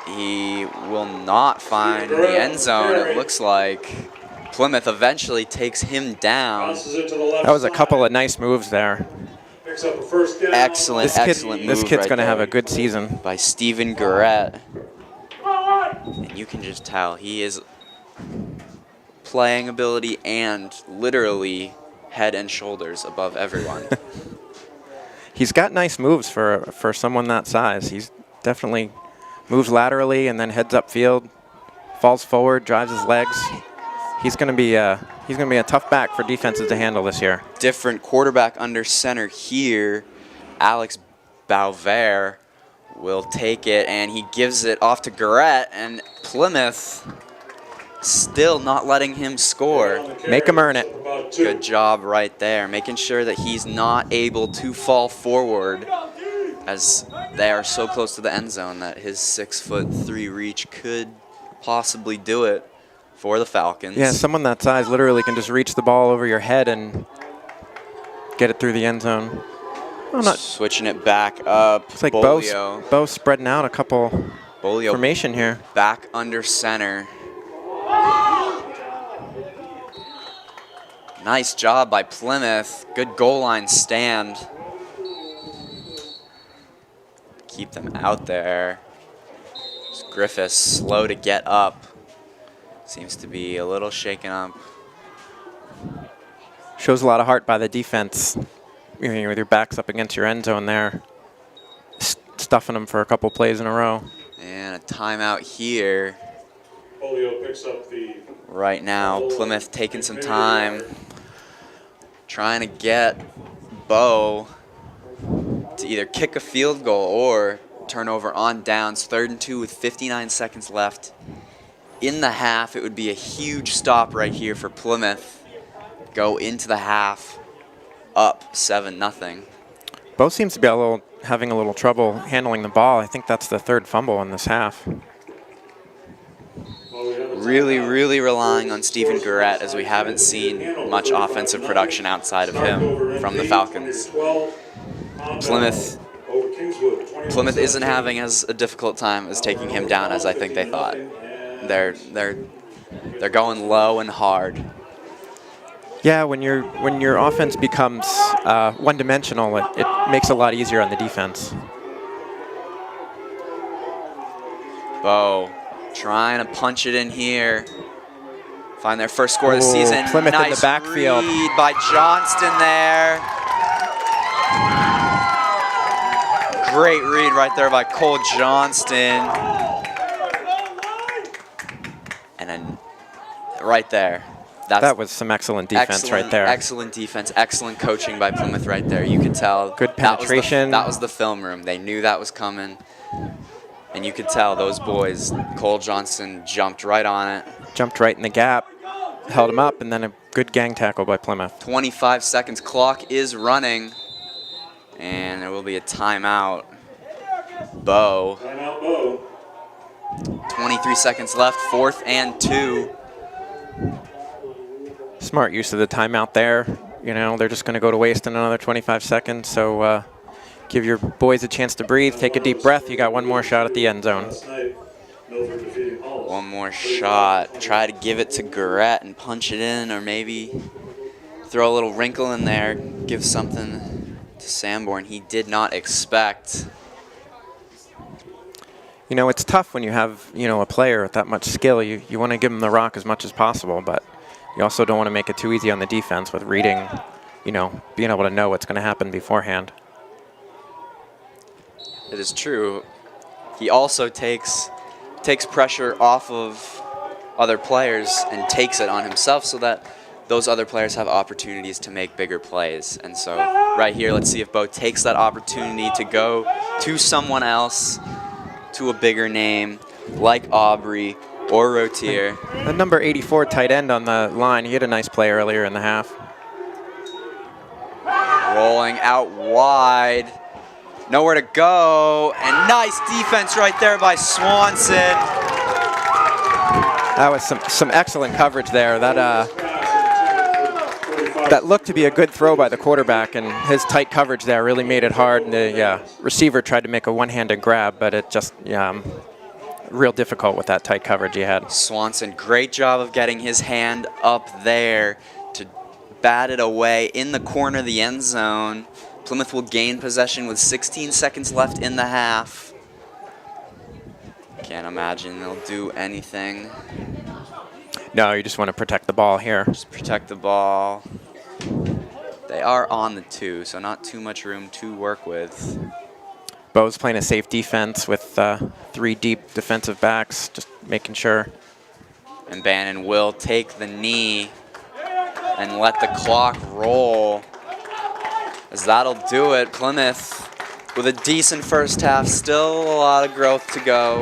he will not find the end zone, it looks like. Plymouth eventually takes him down. That was a couple of nice moves there. Excellent move. This kid's right going to have there a good season. by Stephen Garrett. And you can just tell he is playing ability and literally head and shoulders above everyone. He's got nice moves for someone that size. He's definitely moves laterally and then heads upfield, falls forward, drives his legs. He's going to be a tough back for defenses to handle this year. Different quarterback under center here. Alex Balver will take it, and he gives it off to Garrett, and Plymouth still not letting him score. Make him earn it. Good job right there, making sure that he's not able to fall forward, as they are so close to the end zone that his 6'3" reach could possibly do it for the Falcons. Yeah, someone that size literally can just reach the ball over your head and get it through the end zone. I'm not switching it back up. It's like Bolio. Bo spreading out a couple Bolio formation here. Back under center. Nice job by Plymouth. Good goal line stand. Keep them out there. Griffiths slow to get up. Seems to be a little shaken up. Shows a lot of heart by the defense. You know, with your backs up against your end zone there. Stuffing them for a couple plays in a row. And a timeout here. Bolio picks up the right now. Plymouth taking some time. Trying to get Bo to either kick a field goal or turnover on downs. 3rd and 2 with 59 seconds left in the half. It would be a huge stop right here for Plymouth. Go into the half up 7-0. Bo seems to be having a little trouble handling the ball. I think that's the 3rd fumble in this half. Really relying on Stephen Garrett, as we haven't seen much offensive production outside of him from the Falcons. Plymouth isn't having as a difficult time as taking him down as I think they thought. They're going low and hard. Yeah, when your offense becomes one-dimensional, it makes it a lot easier on the defense. Bo trying to punch it in here. Find their first score of the season. Plymouth nice in the backfield. Read by Johnston there. Great read right there by Cole Johnston. And then right there. That was some excellent defense right there. Excellent defense, excellent coaching by Plymouth right there. You could tell. Good penetration. That was the film room. They knew that was coming. And you could tell those boys, Cole Johnston jumped right on it. Jumped right in the gap, held him up, and then a good gang tackle by Plymouth. 25 seconds. Clock is running. And there will be a timeout. Bo. Timeout, Bo. 23 seconds left, 4th and 2. Smart use of the timeout there. You know, they're just going to go to waste in another 25 seconds. So give your boys a chance to breathe, take a deep breath. You got one more shot at the end zone. One more shot. Try to give it to Garrett and punch it in, or maybe throw a little wrinkle in there, give something to Sanborn he did not expect. You know, it's tough when you have, you know, a player with that much skill. You want to give him the rock as much as possible, but you also don't want to make it too easy on the defense with reading, you know, being able to know what's going to happen beforehand. It is true. He also takes pressure off of other players and takes it on himself so that those other players have opportunities to make bigger plays. And so right here, let's see if Bo takes that opportunity to go to someone else, to a bigger name like Aubrey or Rotier. The number 84 tight end on the line, he had a nice play earlier in the half. Rolling out wide. Nowhere to go, and nice defense right there by Swanson. That was some excellent coverage there. That looked to be a good throw by the quarterback, and his tight coverage there really made it hard. And the receiver tried to make a one-handed grab, but it just, real difficult with that tight coverage he had. Swanson, great job of getting his hand up there to bat it away in the corner of the end zone. Plymouth will gain possession with 16 seconds left in the half. Can't imagine they'll do anything. No, you just want to protect the ball here. Just protect the ball. They are on the 2, so not too much room to work with. Bo's playing a safe defense with 3 deep defensive backs, just making sure. And Bannon will take the knee and let the clock roll. As that'll do it. Plymouth with a decent first half. Still a lot of growth to go.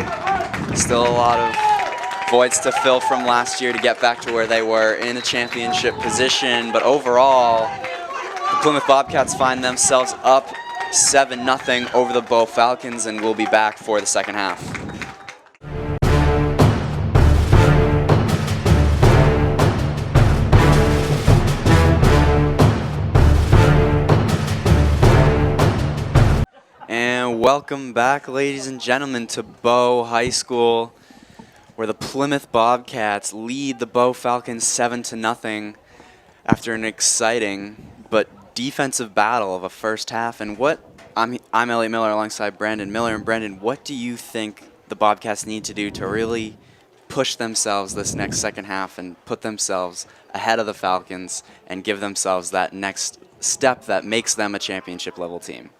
Still a lot of voids to fill from last year to get back to where they were in a championship position. But overall, the Plymouth Bobcats find themselves up 7-0 over the Bo Falcons, and we'll be back for the second half. And welcome back, ladies and gentlemen, to Bo High School, where the Plymouth Bobcats lead the Bo Falcons 7-0 after an exciting but defensive battle of a first half. And I'm Elliot Miller alongside Brandon Miller. And Brandon, what do you think the Bobcats need to do to really push themselves this next second half and put themselves ahead of the Falcons and give themselves that next step that makes them a championship level team?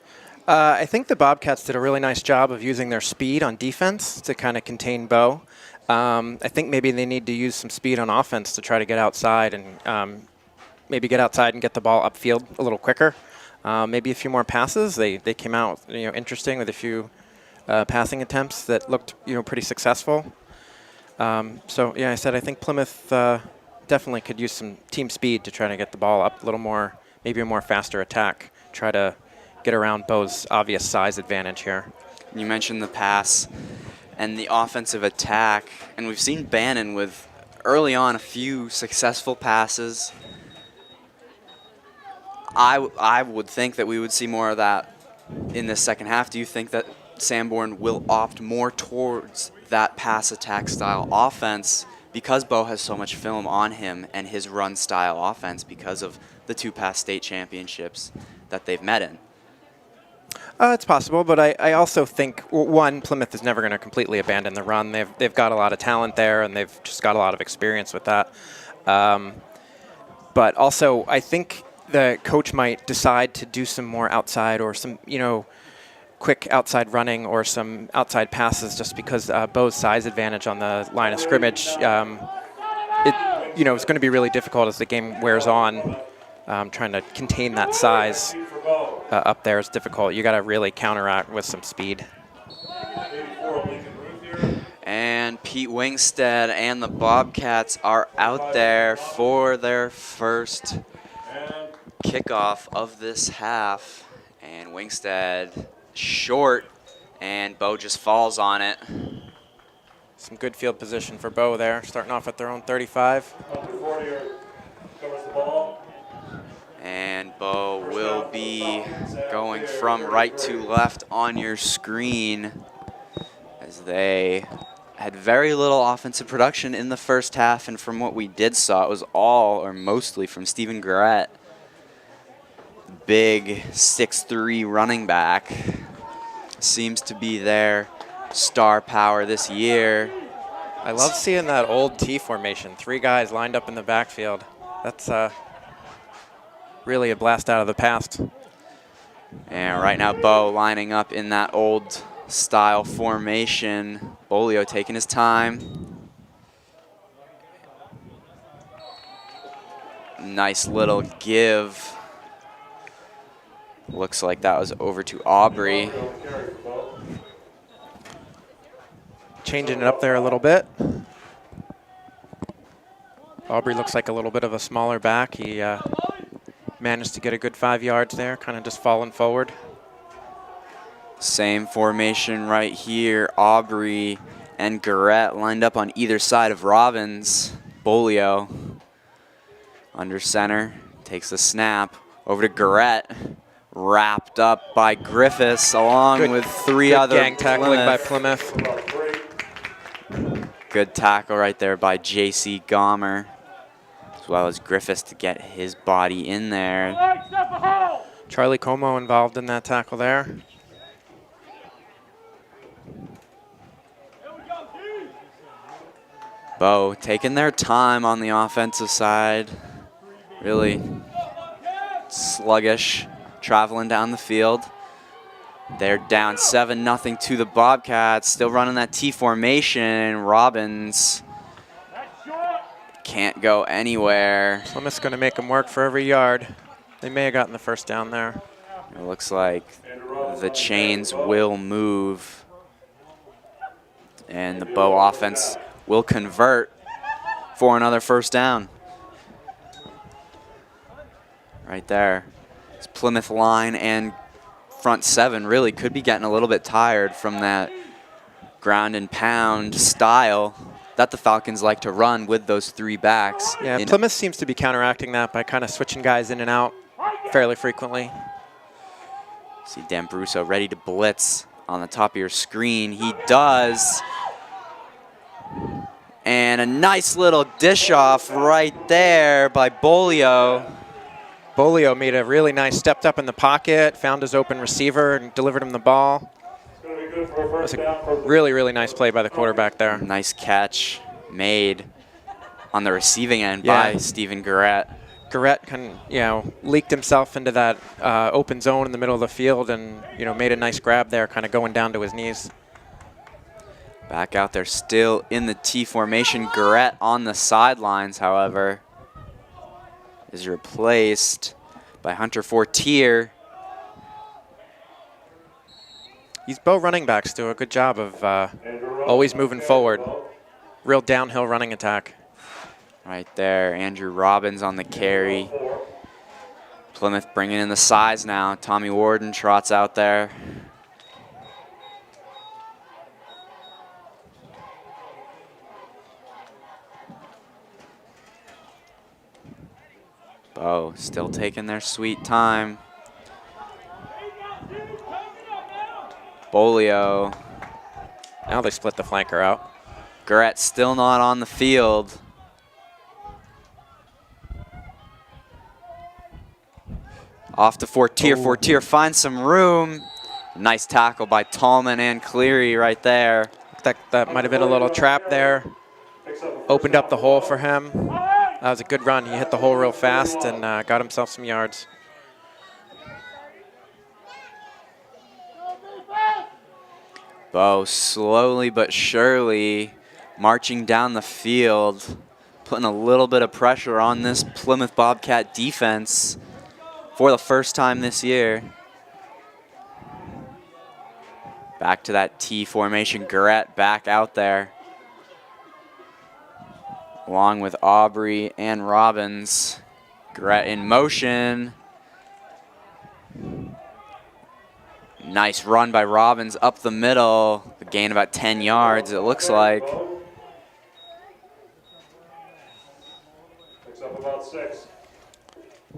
I think the Bobcats did a really nice job of using their speed on defense to kind of contain Bo. I think maybe they need to use some speed on offense to try to get outside and maybe get outside and get the ball upfield a little quicker. Maybe a few more passes. They came out interesting with a few passing attempts that looked pretty successful. So yeah, I think Plymouth definitely could use some team speed to try to get the ball up a little more, maybe a more faster attack. Try to get around Bo's obvious size advantage here. You mentioned the pass and the offensive attack, and we've seen Bannon with early on a few successful passes. I would think that we would see more of that in the second half. Do you think that Sanborn will opt more towards that pass attack style offense because Bo has so much film on him and his run style offense because of the 2 past state championships that they've met in? It's possible, but I also think, one, Plymouth is never going to completely abandon the run. They've got a lot of talent there, and they've just got a lot of experience with that. But also, I think the coach might decide to do some more outside or some, quick outside running or some outside passes, just because Bo's size advantage on the line of scrimmage. It's going to be really difficult as the game wears on. Trying to contain that size up there is difficult. You got to really counteract with some speed. And Pete Wingstead and the Bobcats are out there for their first kickoff of this half. And Wingstead short, and Bo just falls on it. Some good field position for Bo there, starting off at their own 35. And Bo will be going from right to left on your screen, as they had very little offensive production in the first half, and from what we did saw, it was all or mostly from Stephen Garrett, big 6'3" running back. Seems to be their star power this year. I love seeing that old T formation, 3 guys lined up in the backfield. That's really a blast out of the past. And right now, Bo lining up in that old style formation. Bolio taking his time. Nice little give. Looks like that was over to Aubrey. Changing it up there a little bit. Aubrey looks like a little bit of a smaller back. He managed to get a good 5 yards there, kind of just falling forward. Same formation right here. Aubrey and Garrett lined up on either side of Robbins. Bolio under center, takes the snap over to Garrett. Wrapped up by Griffiths along with 3 other gang tackling by Plymouth. Good tackle right there by J.C. Gomer, as well as Griffiths to get his body in there. Charlie Como involved in that tackle there. Bo taking their time on the offensive side. Really sluggish, traveling down the field. They're down 7-0 to the Bobcats. Still running that T formation. Robbins can't go anywhere. Plymouth's going to make them work for every yard. They may have gotten the first down there. It looks like the chains will move, and the Bo offense will convert for another first down. Right there. It's Plymouth line and front 7 really could be getting a little bit tired from that ground and pound style that the Falcons like to run with those 3 backs. Yeah, Plymouth seems to be counteracting that by kind of switching guys in and out fairly frequently. See Dan Brusso ready to blitz on the top of your screen. He does. And a nice little dish off right there by Bolio. Bolio made a really nice, stepped up in the pocket, found his open receiver, and delivered him the ball. It was a really, really nice play by the quarterback there. Nice catch made on the receiving end by Stephen Garrett. Garrett leaked himself into that open zone in the middle of the field and, made a nice grab there, kind of going down to his knees. Back out there still in the T formation. Garrett on the sidelines, however, is replaced by Hunter Fortier. These Bo running backs do a good job of always moving forward. Real downhill running attack. Right there, Andrew Robbins on the carry. Plymouth bringing in the size now. Tommy Warden trots out there. Bo still taking their sweet time. Bolio. Now they split the flanker out. Garrett still not on the field. Off to Fortier. Oh. Fortier finds some room. Nice tackle by Tallman and Cleary right there. That might have been a little trap there. Opened up the hole for him. That was a good run. He hit the hole real fast and got himself some yards. Bo slowly but surely marching down the field, putting a little bit of pressure on this Plymouth Bobcat defense for the first time this year. Back to that T formation. Garrett back out there, along with Aubrey and Robbins. Garrett in motion. Nice run by Robbins up the middle. A gain about 10 yards, it looks like. Picks up about 6.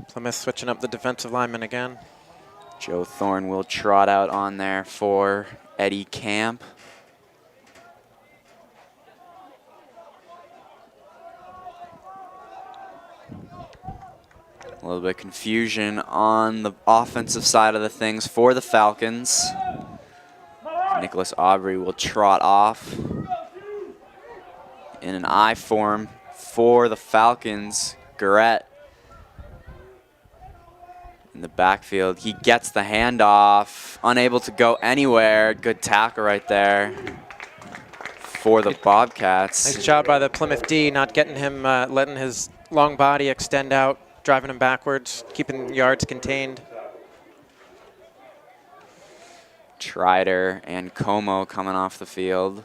Plymouth switching up the defensive lineman again. Joe Thorne will trot out on there for Eddie Camp. A little bit of confusion on the offensive side of the things for the Falcons. Nicholas Aubrey will trot off in an I form for the Falcons. Garrett in the backfield. He gets the handoff, unable to go anywhere. Good tackle right there for the Bobcats. Nice job by the Plymouth D, not getting him, letting his long body extend out, driving him backwards, keeping yards contained. Trider and Como coming off the field.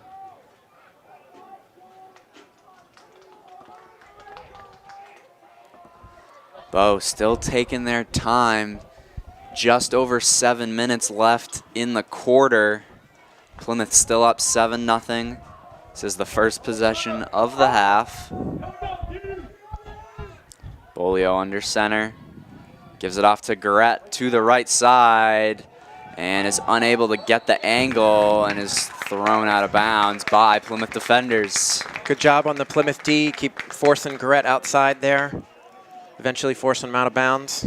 Bo still taking their time. Just over 7 minutes left in the quarter. Plymouth still up 7-0. This is the first possession of the half. Bolio under center. Gives it off to Garrett to the right side. And is unable to get the angle and is thrown out of bounds by Plymouth defenders. Good job on the Plymouth D. Keep forcing Garrett outside there. Eventually forcing him out of bounds.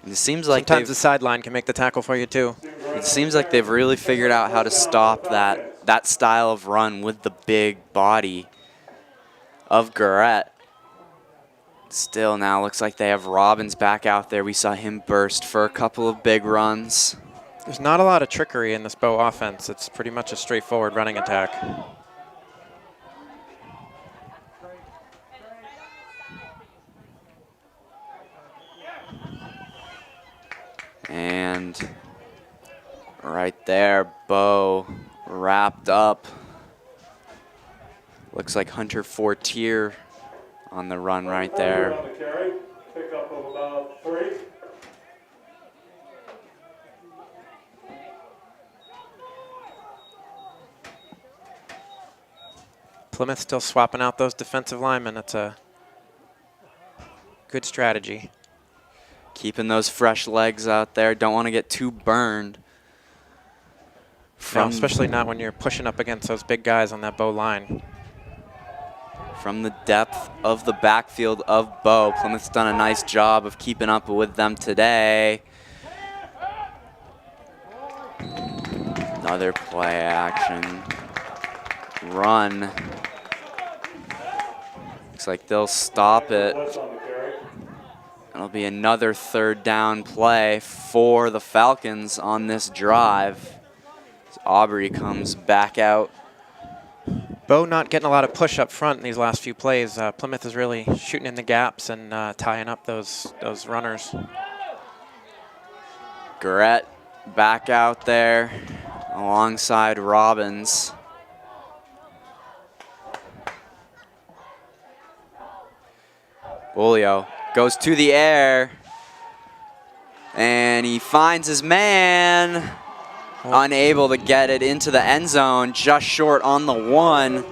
It seems like sometimes the sideline can make the tackle for you too. It seems like they've really figured out how to stop that style of run with the big body of Garrett. Still now looks like they have Robbins back out there. We saw him burst for a couple of big runs. There's not a lot of trickery in this Bo offense. It's pretty much a straightforward running attack. And right there, Bo wrapped up. Looks like Hunter Fortier on the run right there. Pick up of about 3. Plymouth still swapping out those defensive linemen. That's a good strategy. Keeping those fresh legs out there. Don't want to get too burned. No, especially not when you're pushing up against those big guys on that Bo line. From the depth of the backfield of Bo, Plymouth's done a nice job of keeping up with them today. Another play action. Run. Looks like they'll stop it. It'll be another 3rd down play for the Falcons on this drive. As Aubrey comes back out. Bo not getting a lot of push up front in these last few plays. Plymouth is really shooting in the gaps and tying up those runners. Garrett back out there alongside Robbins. Bolio goes to the air, and he finds his man. Unable to get it into the end zone, just short on the 1.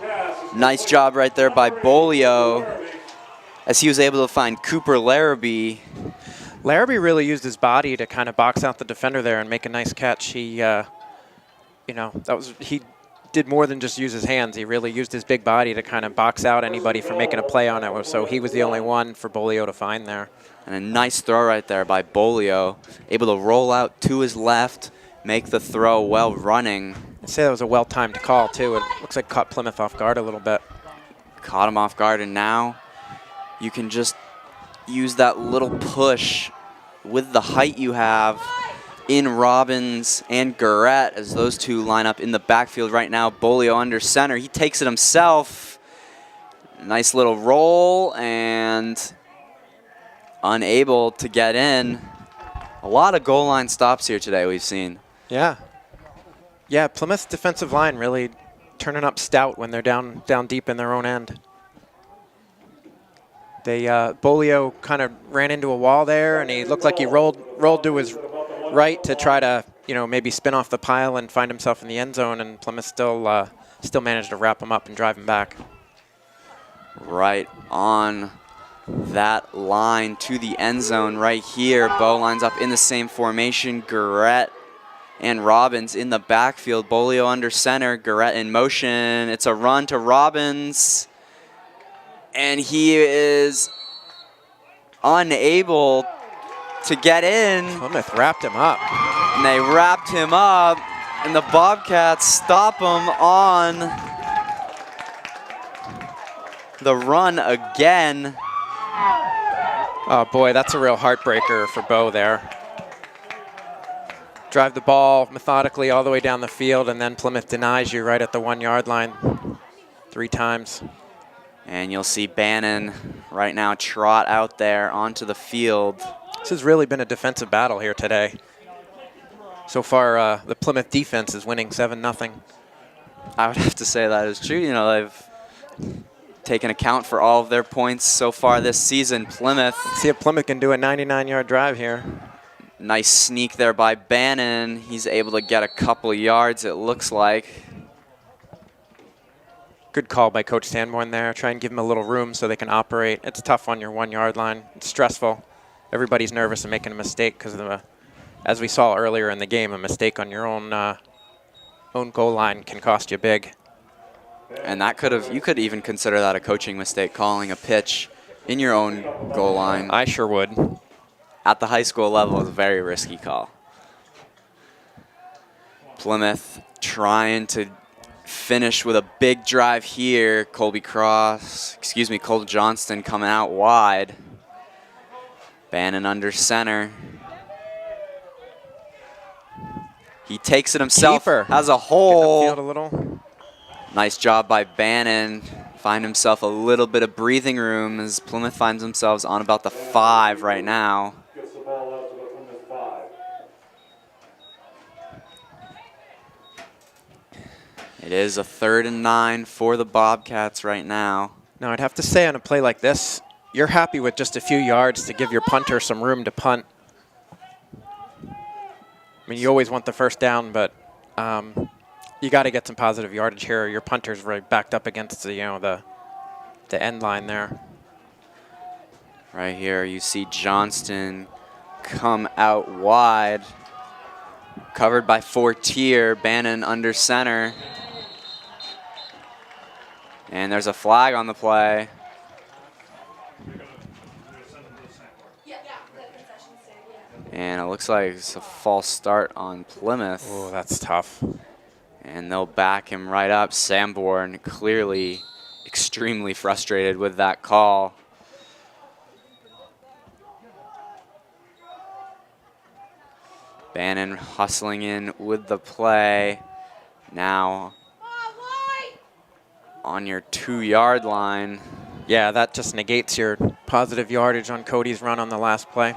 Nice job right there by Bolio, as he was able to find Cooper Larrabee. Larrabee really used his body to kind of box out the defender there and make a nice catch. He, he did more than just use his hands. He really used his big body to kind of box out anybody from making a play on it. So he was the only one for Bolio to find there. And a nice throw right there by Bolio, able to roll out to his left, make the throw while running. I'd say that was a well-timed call, too. It looks like caught Plymouth off guard a little bit. Caught him off guard, and now you can just use that little push with the height you have in Robbins and Garrett as those two line up in the backfield right now. Bolio under center. He takes it himself. Nice little roll and unable to get in. A lot of goal line stops here today we've seen. Yeah. Yeah, Plymouth's defensive line really turning up stout when they're down deep in their own end. They Bolio kind of ran into a wall there, and he looked like he rolled to his right to try to, you know, maybe spin off the pile and find himself in the end zone, and Plymouth still managed to wrap him up and drive him back. Right on that line to the end zone right here. Bo lines up in the same formation. Garrett and Robbins in the backfield. Bolio under center, Garrett in motion. It's a run to Robbins, and he is unable to get in. Plymouth wrapped him up. And they wrapped him up, and the Bobcats stop him on the run again. Oh boy, that's a real heartbreaker for Bo there. Drive the ball methodically all the way down the field, and then Plymouth denies you right at the 1 yard line 3 times. And you'll see Bannon right now trot out there onto the field. This has really been a defensive battle here today. So far, the Plymouth defense is winning 7-0. I would have to say that is true. You know, they've taken account for all of their points so far this season. Plymouth. Let's see if Plymouth can do a 99-yard drive here. Nice sneak there by Bannon. He's able to get a couple yards, it looks like. Good call by Coach Sanborn there. Try and give him a little room so they can operate. It's tough on your 1 yard line. It's stressful. Everybody's nervous and making a mistake because of as we saw earlier in the game, a mistake on your own goal line can cost you big. And that you could even consider that a coaching mistake, calling a pitch in your own goal line. I sure would. At the high school level is a very risky call. Plymouth trying to finish with a big drive here. Cole Johnston coming out wide. Bannon under center. He takes it himself. Keeper. Has a hole. Field a little. Nice job by Bannon. Find himself a little bit of breathing room as Plymouth finds themselves on about the 5 right now. Gets the ball out to the Plymouth 5. It is a 3rd and 9 for the Bobcats right now. Now, I'd have to say on a play like this, you're happy with just a few yards to give your punter some room to punt. I mean, you always want the first down, but you got to get some positive yardage here. Your punter's right backed up against the end line there. Right here, you see Johnston come out wide, covered by Fortier. Bannon under center, and there's a flag on the play. And it looks like it's a false start on Plymouth. Oh, that's tough. And they'll back him right up. Sanborn clearly extremely frustrated with that call. Bannon hustling in with the play. Now on your 2 yard line. Yeah, that just negates your positive yardage on Cody's run on the last play.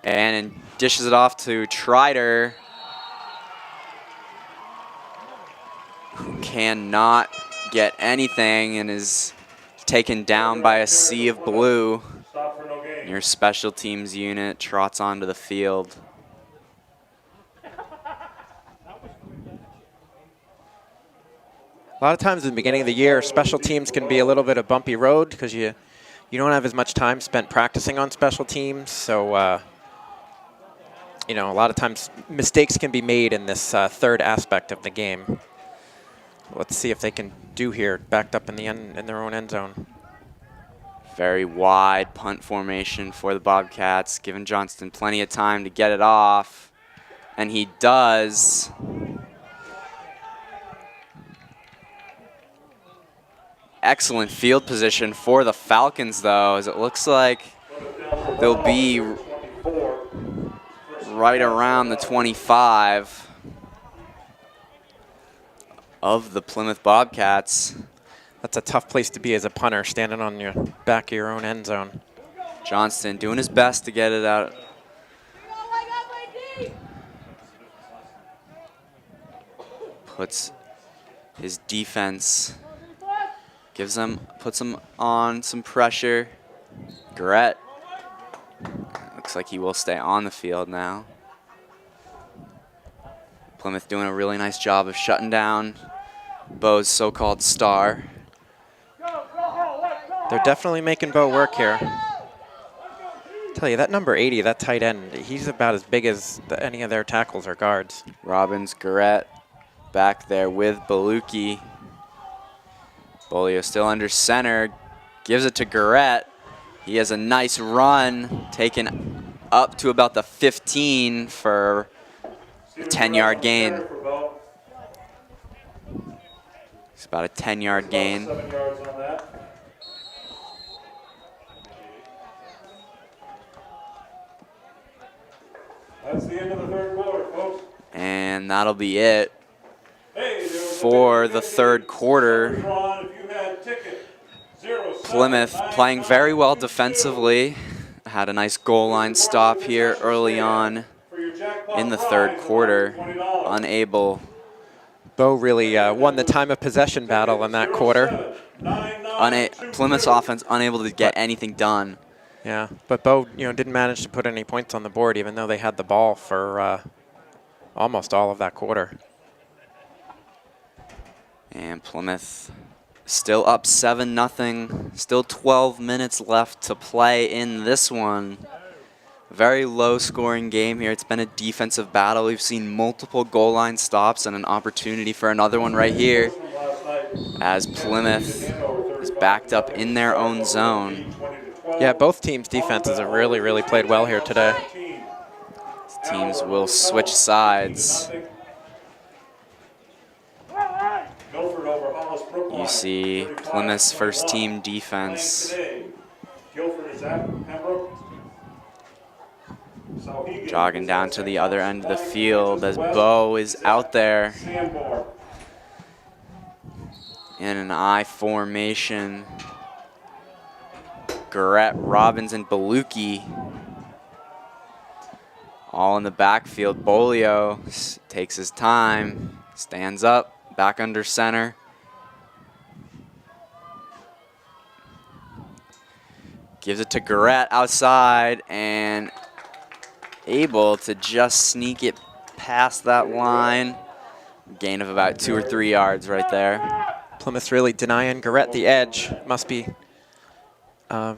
And dishes it off to Trider, who cannot get anything and is taken down by a sea of blue. Your special teams unit trots onto the field. A lot of times in the beginning of the year, special teams can be a little bit of bumpy road because you don't have as much time spent practicing on special teams. So, a lot of times mistakes can be made in this third aspect of the game. Let's see if they can do here, backed up in their own end zone. Very wide punt formation for the Bobcats, giving Johnston plenty of time to get it off, and he does. Excellent field position for the Falcons, though, as it looks like they'll be right around the 25 of the Plymouth Bobcats. That's a tough place to be as a punter, standing on your back of your own end zone. Johnston doing his best to get it out. Puts his defense, puts him on some pressure. Garrett looks like he will stay on the field now. Plymouth doing a really nice job of shutting down Bo's so-called star. They're definitely making Bo work here. Tell you, that number 80, that tight end, he's about as big as any of their tackles or guards. Robbins, Garrett back there with Baluki. Bolio still under center, gives it to Garrett. He has a nice run, taken up to about the 15 for a 10-yard gain. It's about a 10-yard gain. 7 yards on that. That's the end of the third quarter, folks. And that'll be it Hey, there was a for ticket the again. third quarter. Ron, if you had ticket 07 Plymouth playing very well defensively. Had a nice goal line stop here early on for your jackpot in the prize third of quarter. $20. Unable. Bo really won the time of possession battle in that quarter. Plymouth's offense unable to get anything done. Yeah, but Bo, didn't manage to put any points on the board, even though they had the ball for almost all of that quarter. And Plymouth still up 7-0. Still 12 minutes left to play in this one. Very low-scoring game here. It's been a defensive battle. We've seen multiple goal line stops and an opportunity for another one right here as Plymouth is backed up in their own zone. Yeah, both teams' defenses have really, really played well here today. Teams will switch sides. You see Plymouth's first-team defense jogging down to the other end of the field as Bo is out there in an I formation. Garrett, Robbins, and Baluki all in the backfield. Bolio takes his time, stands up, back under center. Gives it to Garrett outside and able to just sneak it past that line. Gain of about 2 or 3 yards right there. Plymouth really denying Garrett the edge. Must be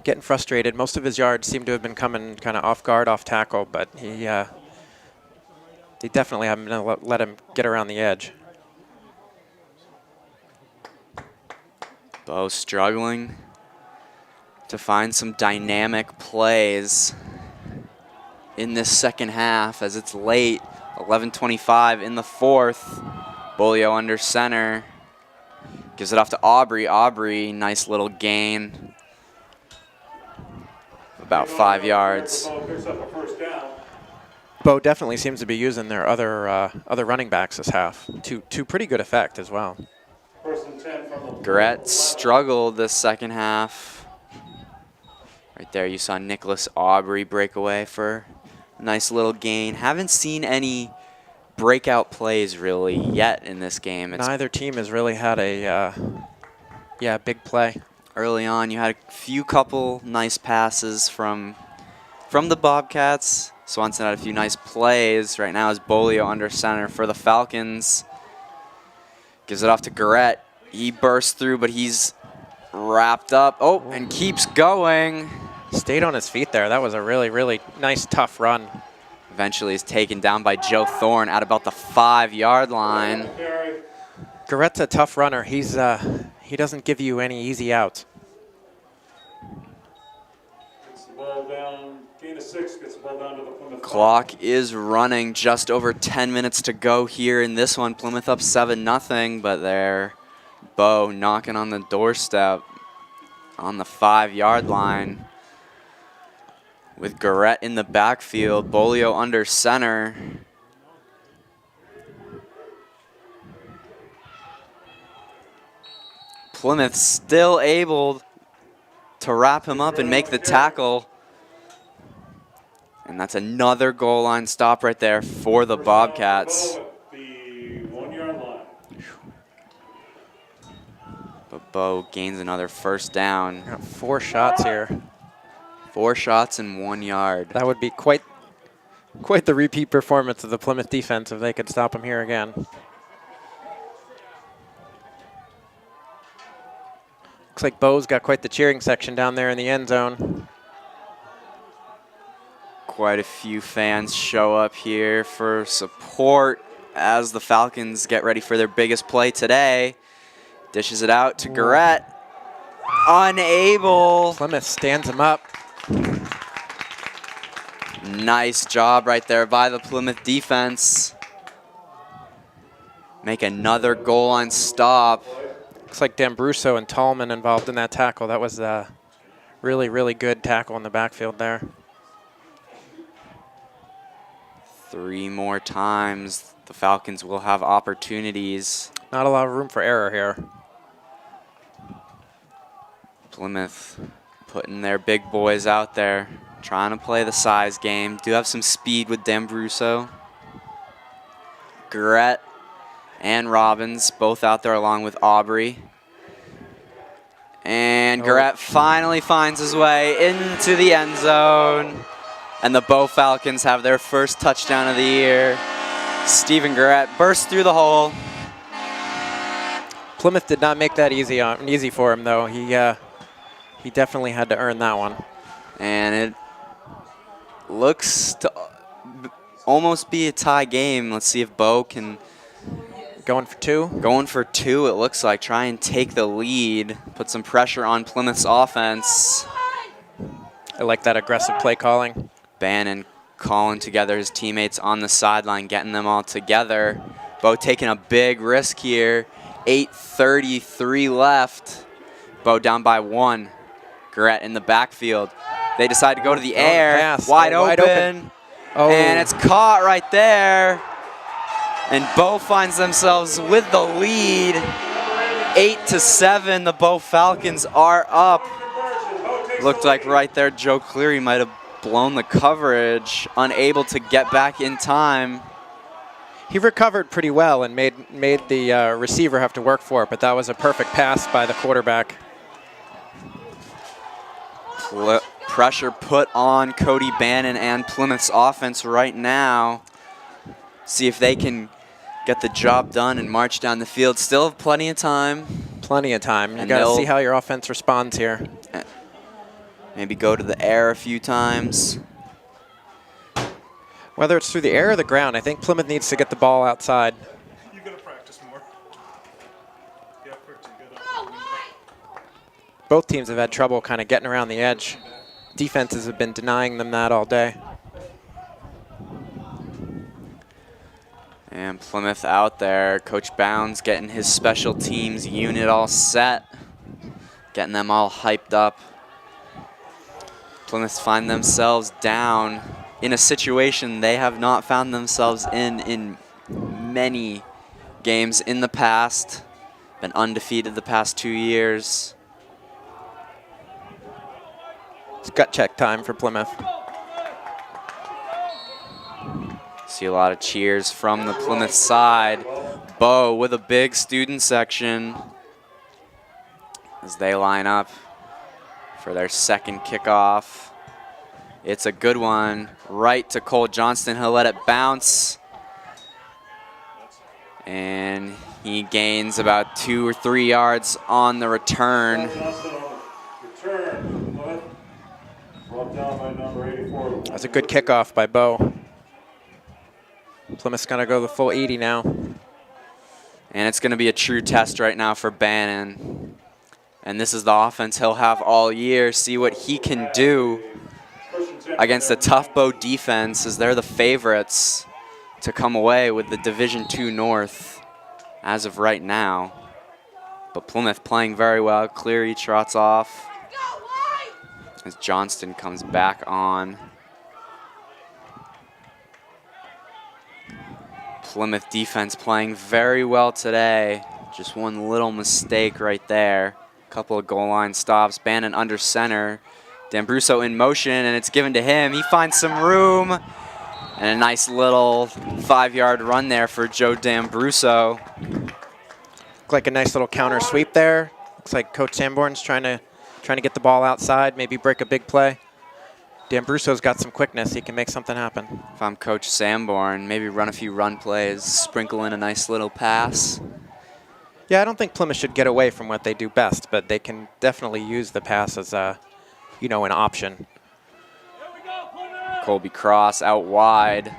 getting frustrated. Most of his yards seem to have been coming kind of off guard, off tackle, but they definitely haven't been able to let him get around the edge. Bo struggling to find some dynamic plays in this second half as it's late. 11:25 in the fourth. Bolio under center. Gives it off to Aubrey. Aubrey, nice little gain. About 5 yards. Bo definitely seems to be using their other running backs this half to pretty good effect as well. Garrett struggled this second half. Right there you saw Nicholas Aubrey break away for a nice little gain. Haven't seen any breakout plays really yet in this game. Neither team has really had a big play. Early on you had a couple nice passes from the Bobcats. Swanson had a few nice plays. Right now is Bolio under center for the Falcons. Gives it off to Garrett. He bursts through, but he's wrapped up. Oh, and keeps going. Stayed on his feet there. That was a really, really nice, tough run. Eventually is taken down by Joe Thorne at about the 5-yard line. Garrett's a tough runner. He doesn't give you any easy outs. Clock is running, just over 10 minutes to go here in this one. Plymouth up 7-0, but there, Bo knocking on the doorstep on the 5-yard line with Garrett in the backfield, Bolio under center. Plymouth still able to wrap him up and make the tackle. And that's another goal line stop right there for the Bobcats. The 1 yard line. But Bo gains another first down. Got 4 shots here. 4 shots in 1 yard. That would be quite the repeat performance of the Plymouth defense if they could stop him here again. Looks like Bo's got quite the cheering section down there in the end zone. Quite a few fans show up here for support as the Falcons get ready for their biggest play today. Dishes it out to Garrett. Unable. Plymouth stands him up. Nice job right there by the Plymouth defense. Make another goal line stop. Looks like D'Ambruso and Tallman involved in that tackle. That was a really, really good tackle in the backfield there. 3 more times the Falcons will have opportunities. Not a lot of room for error here. Plymouth putting their big boys out there, trying to play the size game. Do have some speed with D'Ambruso. Garrett and Robbins both out there along with Aubrey. And Garrett finally finds his way into the end zone. And the Bo Falcons have their first touchdown of the year. Steven Garrett bursts through the hole. Plymouth did not make that easy for him, though. He definitely had to earn that one. And it looks to almost be a tie game. Let's see if Bo can... Going for 2? Going for 2, it looks like. Try and take the lead. Put some pressure on Plymouth's offense. I like that aggressive play calling. Bannon calling together his teammates on the sideline, getting them all together. Bo taking a big risk here. 8:33 left. Bo down by 1. Garrett in the backfield. They decide to go to the air. Wide open. Oh. And it's caught right there. And Bo finds themselves with the lead. 8-7, the Bo Falcons are up. Looked like right there Joe Cleary might have blown the coverage, unable to get back in time. He recovered pretty well and made the receiver have to work for it, but that was a perfect pass by the quarterback. Pressure put on Cody Bannon and Plymouth's offense right now. See if they can get the job done and march down the field. Still have plenty of time. Plenty of time. You got to see how your offense responds here. Maybe go to the air a few times. Whether it's through the air or the ground, I think Plymouth needs to get the ball outside. You got to practice more. Yeah, Both teams have had trouble kind of getting around the edge. Defenses have been denying them that all day. And Plymouth out there. Coach Bounds getting his special teams unit all set. Getting them all hyped up. Plymouth find themselves down in a situation they have not found themselves in many games in the past. Been undefeated the past 2 years. It's gut check time for Plymouth. See a lot of cheers from the Plymouth side. Bo with a big student section as they line up for their second kickoff. It's a good one. Right to Cole Johnston. He'll let it bounce. And he gains about 2 or 3 yards on the return. That's a good kickoff by Bo. Plymouth's going to go the full 80 now. And it's going to be a true test right now for Bannon. And this is the offense he'll have all year. See what he can do against the tough Bo defense, as they're the favorites to come away with the Division II North as of right now. But Plymouth playing very well. Cleary trots off as Johnston comes back on. Plymouth defense playing very well today. Just one little mistake right there. Couple of goal line stops. Bannon under center. D'Ambruso in motion, and it's given to him. He finds some room. And a nice little 5-yard run there for Joe D'Ambruso. Looked like a nice little counter sweep there. Looks like Coach Sanborn's trying to get the ball outside, maybe break a big play. D'Ambruso's got some quickness. He can make something happen. If I'm Coach Sanborn, maybe run a few run plays, sprinkle in a nice little pass. Yeah, I don't think Plymouth should get away from what they do best, but they can definitely use the pass as an option. Colby Cross out wide.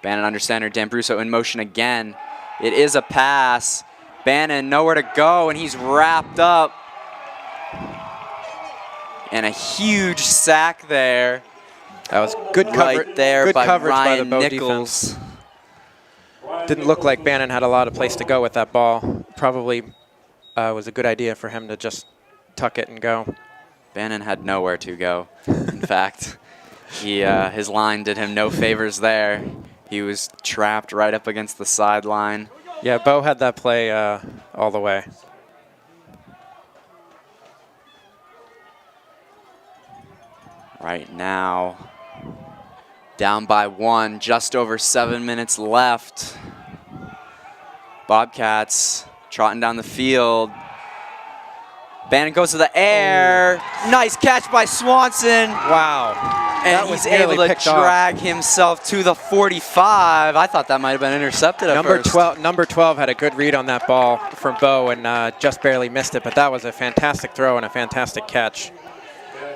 Bannon under center, D'Ambruso in motion again. It is a pass. Bannon nowhere to go, and he's wrapped up. And a huge sack there. That was good coverage right there good by coverage Ryan by the Bow Nichols. defense. Didn't look like Bannon had a lot of place to go with that ball. Probably was a good idea for him to just tuck it and go. Bannon had nowhere to go. In fact, his line did him no favors there. He was trapped right up against the sideline. Yeah, Bo had that play all the way. Right now, down by 1, just over 7 minutes left. Bobcats trotting down the field. Bannon goes to the air. Nice catch by Swanson. Wow. And he's able to drag himself to the 45. I thought that might have been intercepted at first. Number 12 had a good read on that ball from Bo and just barely missed it, but that was a fantastic throw and a fantastic catch.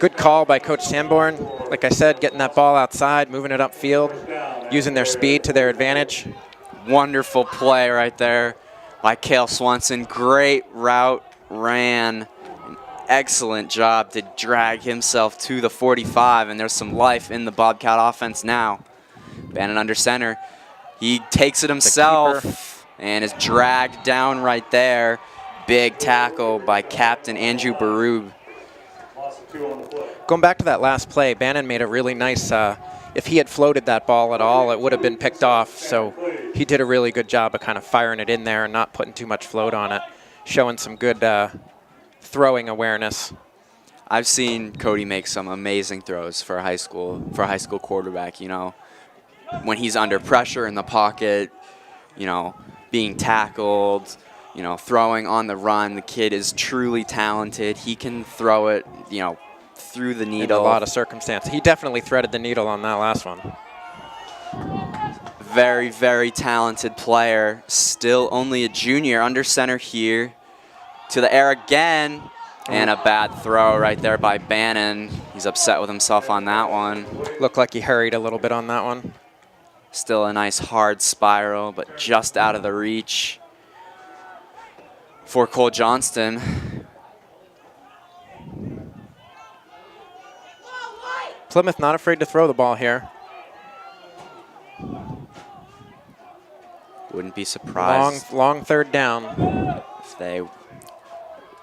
Good call by Coach Sanborn. Like I said, getting that ball outside, moving it upfield, using their speed to their advantage. Wonderful play right there by Cale Swanson. Great route ran. Excellent job to drag himself to the 45, and there's some life in the Bobcat offense now. Bannon under center. He takes it himself and is dragged down right there. Big tackle by Captain Andrew Barub. Going back to that last play, Bannon made a really nice, if he had floated that ball at all, it would have been picked off. So he did a really good job of kind of firing it in there and not putting too much float on it, showing some good throwing awareness. I've seen Cody make some amazing throws for a high school quarterback. You know, when he's under pressure in the pocket, you know, being tackled, you know, throwing on the run. The kid is truly talented. He can throw it, you know, through the needle. In a lot of circumstances. He definitely threaded the needle on that last one. Very, very talented player. Still only a junior. Under center here. To the air again. And a bad throw right there by Bannon. He's upset with himself on that one. Looked like he hurried a little bit on that one. Still a nice hard spiral, but just out of the reach for Cole Johnston. Plymouth not afraid to throw the ball here. Wouldn't be surprised. Long third down. If they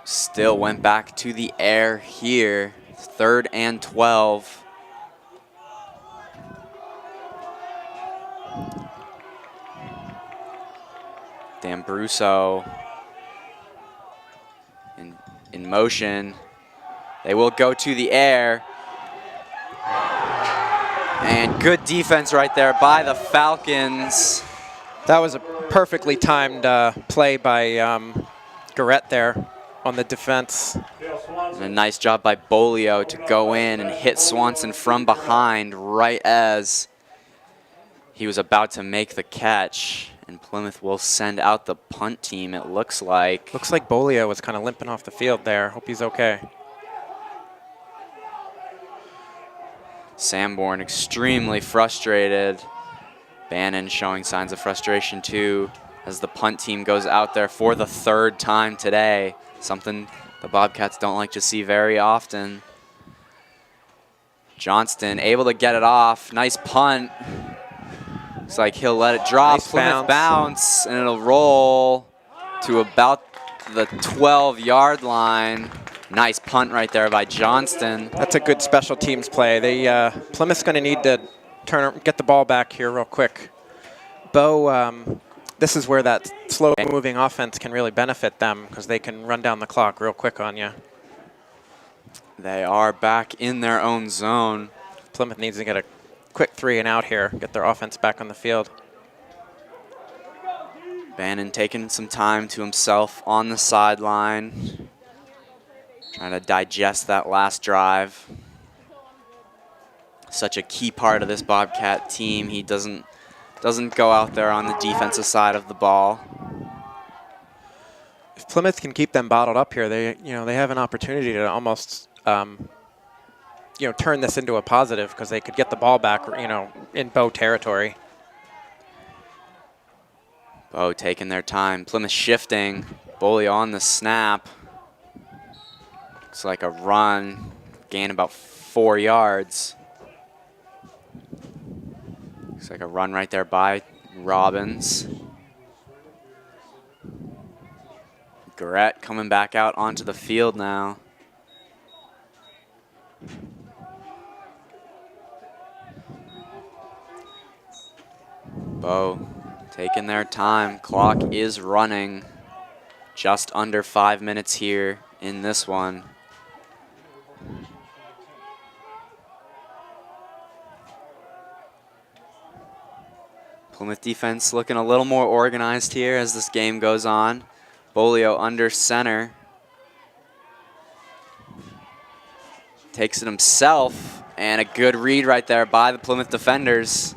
still went back to the air here. 3rd and 12. D'Ambruso in motion. They will go to the air. And good defense right there by the Falcons. That was a perfectly timed play by Garrett there on the defense. And a nice job by Bolio to go in and hit Swanson from behind right as he was about to make the catch. And Plymouth will send out the punt team, it looks like. Looks like Bolio was kind of limping off the field there. Hope he's okay. Sanborn extremely frustrated. Bannon showing signs of frustration too as the punt team goes out there for the 3rd time today. Something the Bobcats don't like to see very often. Johnston able to get it off. Nice punt. Looks like he'll let it drop. Nice Plymouth bounce, and it'll roll to about the 12-yard line. Nice punt right there by Johnston. That's a good special teams play. Plymouth's going to need to get the ball back here real quick. Bo, this is where that slow-moving offense can really benefit them because they can run down the clock real quick on you. They are back in their own zone. Plymouth needs to get a quick 3 and out here, get their offense back on the field. Bannon taking some time to himself on the sideline, trying to digest that last drive. Such a key part of this Bobcat team. He doesn't go out there on the defensive side of the ball. If Plymouth can keep them bottled up here, they have an opportunity to almost turn this into a positive because they could get the ball back, in Bo territory. Bo taking their time. Plymouth shifting. Bolio on the snap. Looks like a run. Gain about 4 yards. Looks like a run right there by Robbins. Garrett coming back out onto the field now. Bo taking their time. Clock is running. Just under 5 minutes here in this one. Plymouth defense looking a little more organized here as this game goes on. Bolio under center. Takes it himself, and a good read right there by the Plymouth defenders.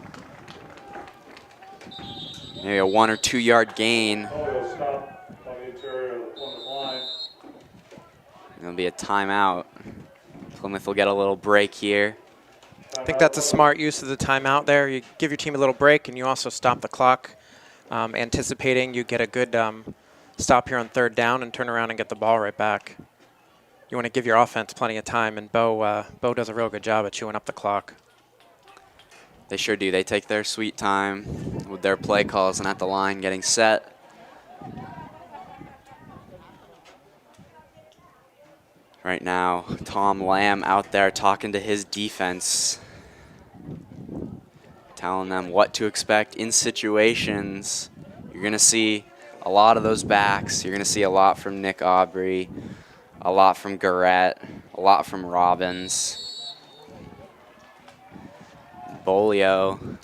Maybe a 1 or 2 yard gain. It'll be a timeout. Plymouth will get a little break here. I think that's a smart use of the timeout there. You give your team a little break, and you also stop the clock, anticipating you get a good stop here on 3rd down and turn around and get the ball right back. You want to give your offense plenty of time, and Bo does a real good job at chewing up the clock. They sure do. They take their sweet time with their play calls and at the line getting set. Right now, Tom Lamb out there talking to his defense, telling them what to expect in situations. You're going to see a lot of those backs. You're going to see a lot from Nick Aubrey, a lot from Garrett, a lot from Robbins. Bolio,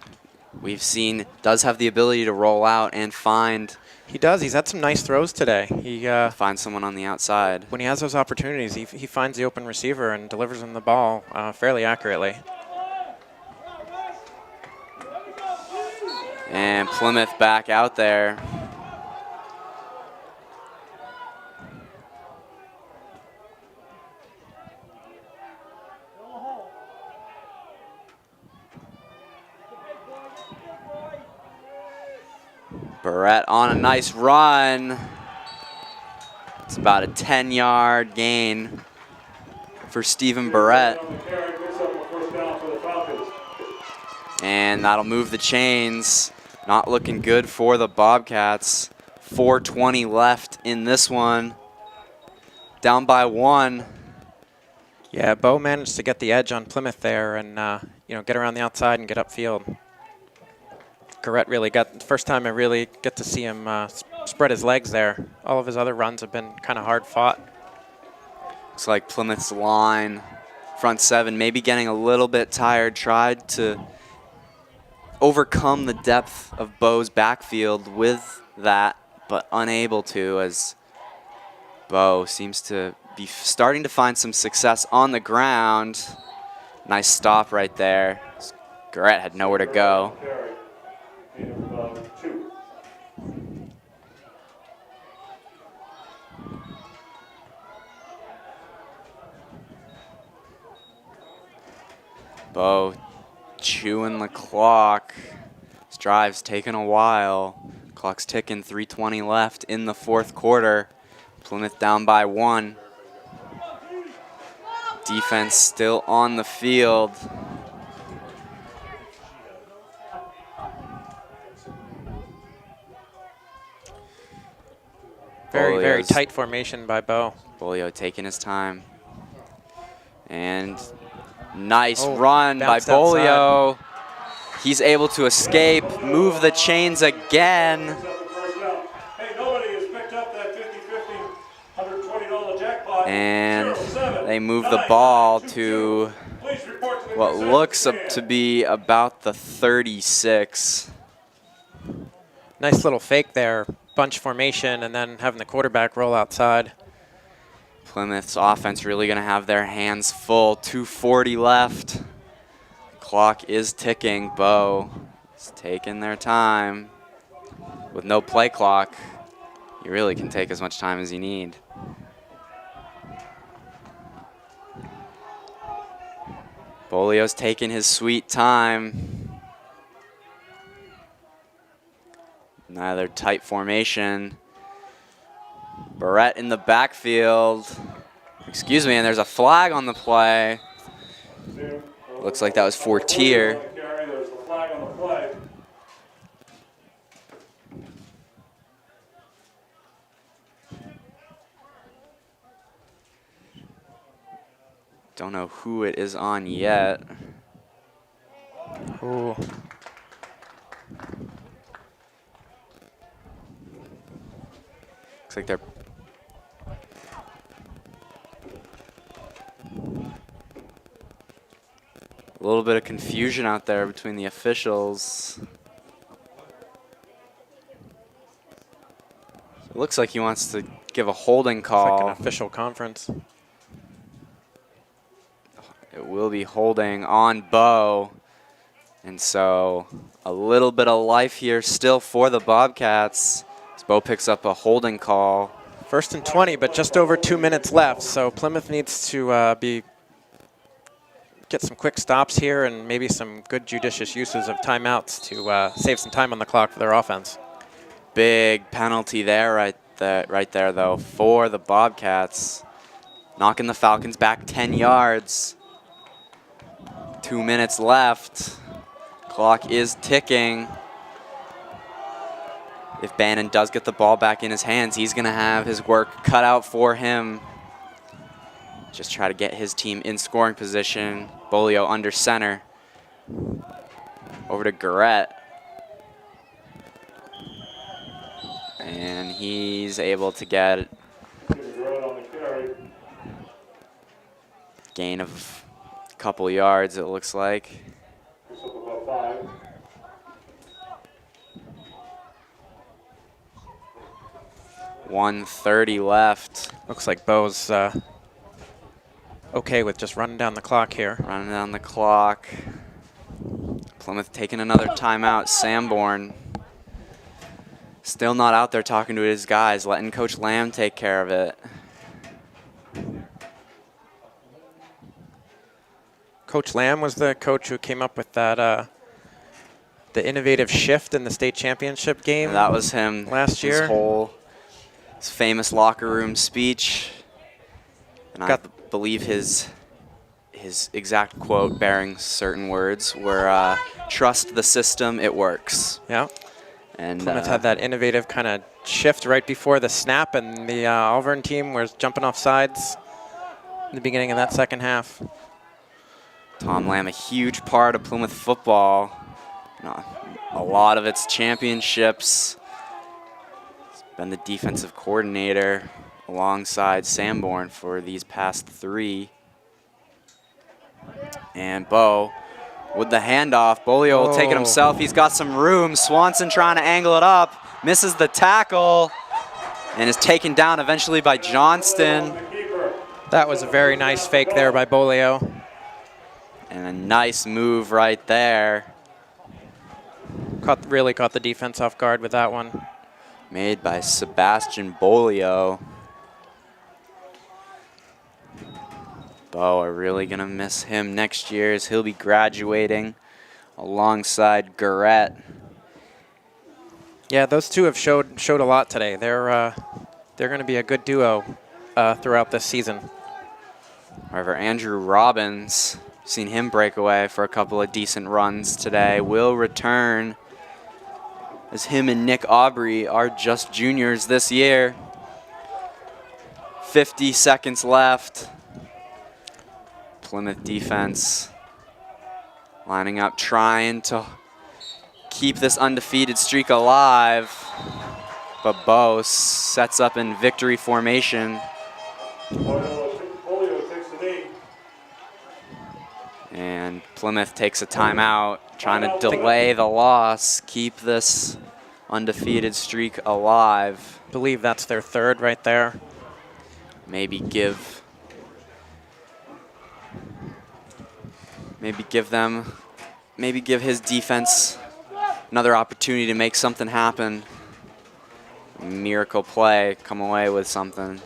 we've seen, does have the ability to roll out and find. He does. He's had some nice throws today. He finds someone on the outside. When he has those opportunities, he finds the open receiver and delivers him the ball fairly accurately. And Plymouth back out there. Barrett on a nice run. It's about a 10-yard gain for Stephen Barrett. And that'll move the chains. Not looking good for the Bobcats. 4:20 left in this one. Down by 1. Yeah, Bo managed to get the edge on Plymouth there and get around the outside and get upfield. Garrett really got, the first time I really get to see him spread his legs there. All of his other runs have been kind of hard fought. Looks like Plymouth's line, front 7, maybe getting a little bit tired, tried to overcome the depth of Bo's backfield with that, but unable to, as Bo seems to be starting to find some success on the ground. Nice stop right there. Garrett had nowhere to go. Bo chewing the clock. This drive's taking a while. Clock's ticking, 3:20 left in the 4th quarter. Plymouth down by 1. Defense still on the field. Very tight formation by Bo. Bolio taking his time. And nice run by Bolio. He's able to escape, move the chains again. Hey, nobody has picked up that 50-50, $120 jackpot. And they move the ball to what looks up to be about the 36. Nice little fake there, bunch formation, and then having the quarterback roll outside. Plymouth's offense really going to have their hands full. 2:40 left. Clock is ticking. Bo is taking their time. With no play clock, you really can take as much time as you need. Bolio's taking his sweet time. Another tight formation. Barrett in the backfield. Excuse me, and there's a flag on the play. Looks like that was for Tier. There's a flag on the play. Don't know who it is on yet. Ooh. Looks like they're a little bit of confusion out there between the officials. It looks like he wants to give a holding call. It's like an official conference. It will be holding on Bo. And so a little bit of life here still for the Bobcats. As Bo picks up a holding call. 1st and 20, but just over 2 minutes left. So Plymouth needs to get some quick stops here and maybe some good judicious uses of timeouts to save some time on the clock for their offense. Big penalty there, right there though, for the Bobcats. Knocking the Falcons back 10 yards. 2 minutes left. Clock is ticking. If Bannon does get the ball back in his hands, he's going to have his work cut out for him. Just try to get his team in scoring position. Bolio under center. Over to Garrett. And he's able to get gain of a couple yards, it looks like. 1:30 left. Looks like Bo's okay with just running down the clock here. Running down the clock. Plymouth taking another timeout. Sanborn still not out there talking to his guys, letting Coach Lamb take care of it. Coach Lamb was the coach who came up with that the innovative shift in the state championship game. That was him last year. His famous locker room speech. And I believe his exact quote, bearing certain words, were "Trust the system, it works." Yeah. And Plymouth had that innovative kind of shift right before the snap, and the Auburn team was jumping off sides in the beginning of that second half. Tom Lamb, a huge part of Plymouth football. A lot of its championships. He's been the defensive coordinator alongside Sanborn for these past 3. And Bo with the handoff. Bolio will take it himself. He's got some room. Swanson trying to angle it up. Misses the tackle and is taken down eventually by Johnston. That was a very nice fake there by Bolio. And a nice move right there. Really caught the defense off guard with that one. Made by Sebastian Bolio. Bo are really going to miss him next year as he'll be graduating alongside Garrett. Yeah, those two have showed a lot today. They're going to be a good duo throughout this season. However, Andrew Robbins, seen him break away for a couple of decent runs today, will return as him and Nick Aubrey are just juniors this year. 50 seconds left. Plymouth defense lining up, trying to keep this undefeated streak alive. But Bo sets up in victory formation. And Plymouth takes a timeout, trying to delay the loss, keep this undefeated streak alive. I believe that's their third right there. Maybe give his defense another opportunity to make something happen. Miracle play, come away with something.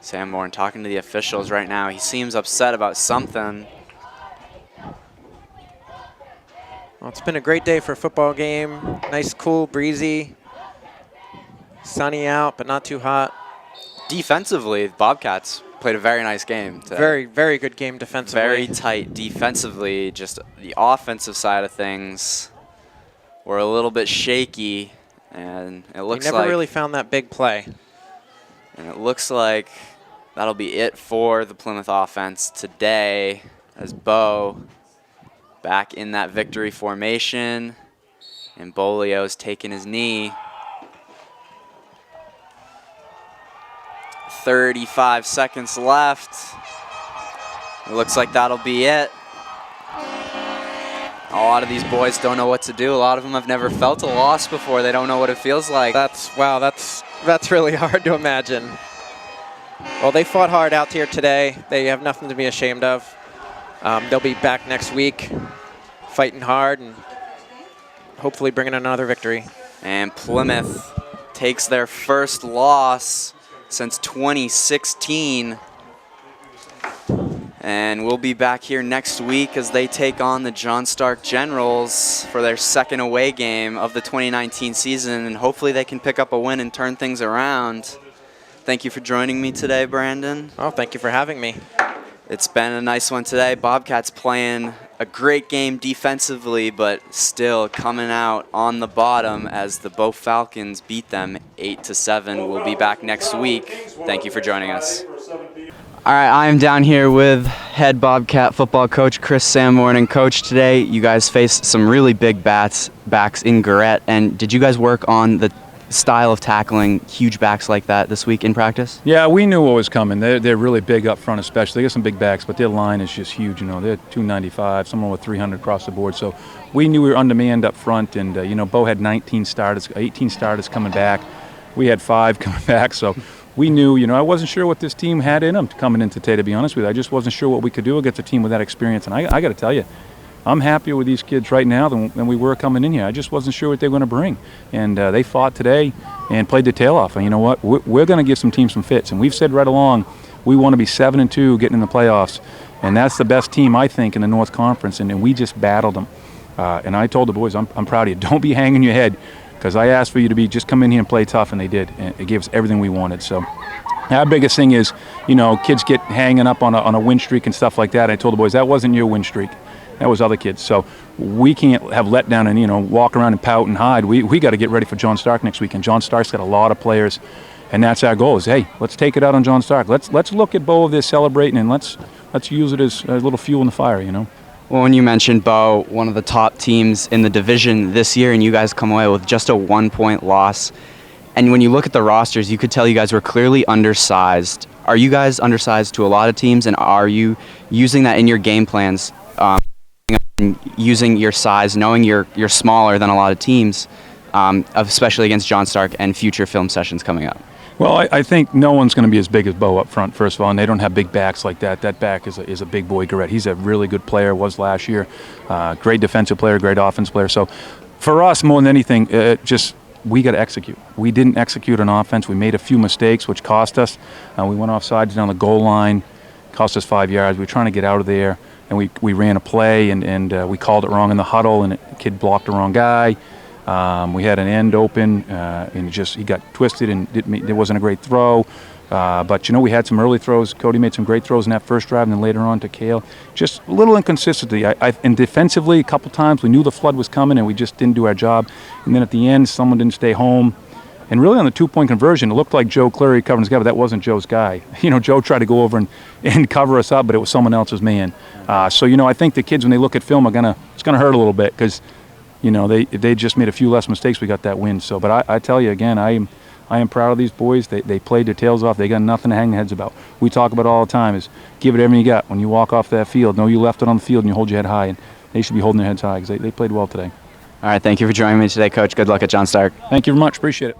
Sanborn talking to the officials right now. He seems upset about something. Well, it's been a great day for a football game. Nice, cool, breezy. Sunny out, but not too hot. Defensively, the Bobcats played a very nice game today. Very, very good game defensively. Very tight defensively. Just the offensive side of things were a little bit shaky, and it looks like... never really found that big play. And it looks like that'll be it for the Plymouth offense today, as Bo back in that victory formation, and Bolio's taking his knee. 35 seconds left. It looks like that'll be it. A lot of these boys don't know what to do. A lot of them have never felt a loss before. They don't know what it feels like. Wow, that's really hard to imagine. Well, they fought hard out here today. They have nothing to be ashamed of. They'll be back next week, fighting hard and hopefully bringing another victory. And Plymouth takes their first loss since 2016. And we'll be back here next week as they take on the John Stark Generals for their second away game of the 2019 season, and hopefully they can pick up a win and turn things around. Thank you for joining me today, Brandon. Oh, thank you for having me. It's been a nice one today. Bobcats playing a great game defensively, but still coming out on the bottom as the Bo Falcons beat them 8-7. We'll be back next week. Thank you for joining us. All right, I'm down here with head Bobcat football coach Chris Sanborn. And Coach, today you guys faced some really big backs in Garrett. And did you guys work on the style of tackling huge backs like that this week in practice? Yeah, we knew what was coming. They're really big up front, especially. They got some big backs, but their line is just huge. You know, they're 295, someone with 300 across the board. So we knew we were on demand up front. And you know, Bo had 18 starters coming back. We had 5 coming back. So we knew, you know, I wasn't sure what this team had in them coming in today, to be honest with you. I just wasn't sure what we could do against a team with that experience. And I got to tell you, I'm happier with these kids right now than we were coming in here. I just wasn't sure what they were going to bring. And they fought today and played their tail off. And you know what? We're going to give some teams some fits. And we've said right along, we want to be 7-2 getting in the playoffs. And that's the best team, I think, in the North Conference. And we just battled them. And I told the boys, I'm proud of you. Don't be hanging your head, because I asked for you to just come in here and play tough, and they did. And it gave us everything we wanted. So our biggest thing is, you know, kids get hanging up on a win streak and stuff like that. I told the boys, that wasn't your win streak. That was other kids. So we can't have let down and, you know, walk around and pout and hide. We got to get ready for John Stark next week. And John Stark's got a lot of players. And that's our goal is, hey, let's take it out on John Stark. Let's look at Bo of this celebrating, and let's use it as a little fuel in the fire, you know. Well, when you mentioned Bo, one of the top teams in the division this year, and you guys come away with just a 1-point loss. And when you look at the rosters, you could tell you guys were clearly undersized. Are you guys undersized to a lot of teams, and are you using that in your game plans, using your size, knowing you're smaller than a lot of teams, especially against John Stark and future film sessions coming up? Well, I think no one's going to be as big as Bo up front, first of all, and they don't have big backs like that. That back is a big boy, Garrett. He's a really good player, was last year. Great defensive player, great offense player. So for us, more than anything, we got to execute. We didn't execute on offense. We made a few mistakes, which cost us. We went offsides down the goal line, cost us 5 yards. We were trying to get out of there, and we ran a play, and we called it wrong in the huddle, and the kid blocked the wrong guy. We had an end open, and he got twisted, and there wasn't a great throw. But, you know, we had some early throws. Cody made some great throws in that first drive, and then later on to Kale. Just a little inconsistency. And defensively, a couple times, we knew the flood was coming, and we just didn't do our job. And then at the end, someone didn't stay home. And really on the 2-point conversion, it looked like Joe Cleary covering his guy, but that wasn't Joe's guy. You know, Joe tried to go over and cover us up, but it was someone else's man. So, you know, I think the kids, when they look at film, it's gonna hurt a little bit because, you know, they just made a few less mistakes. We got that win. So, but I tell you again, I am proud of these boys. They played their tails off. They got nothing to hang their heads about. We talk about it all the time is give it everything you got. When you walk off that field, know you left it on the field and you hold your head high. And they should be holding their heads high because they played well today. All right, thank you for joining me today, Coach. Good luck at John Stark. Thank you very much. Appreciate it.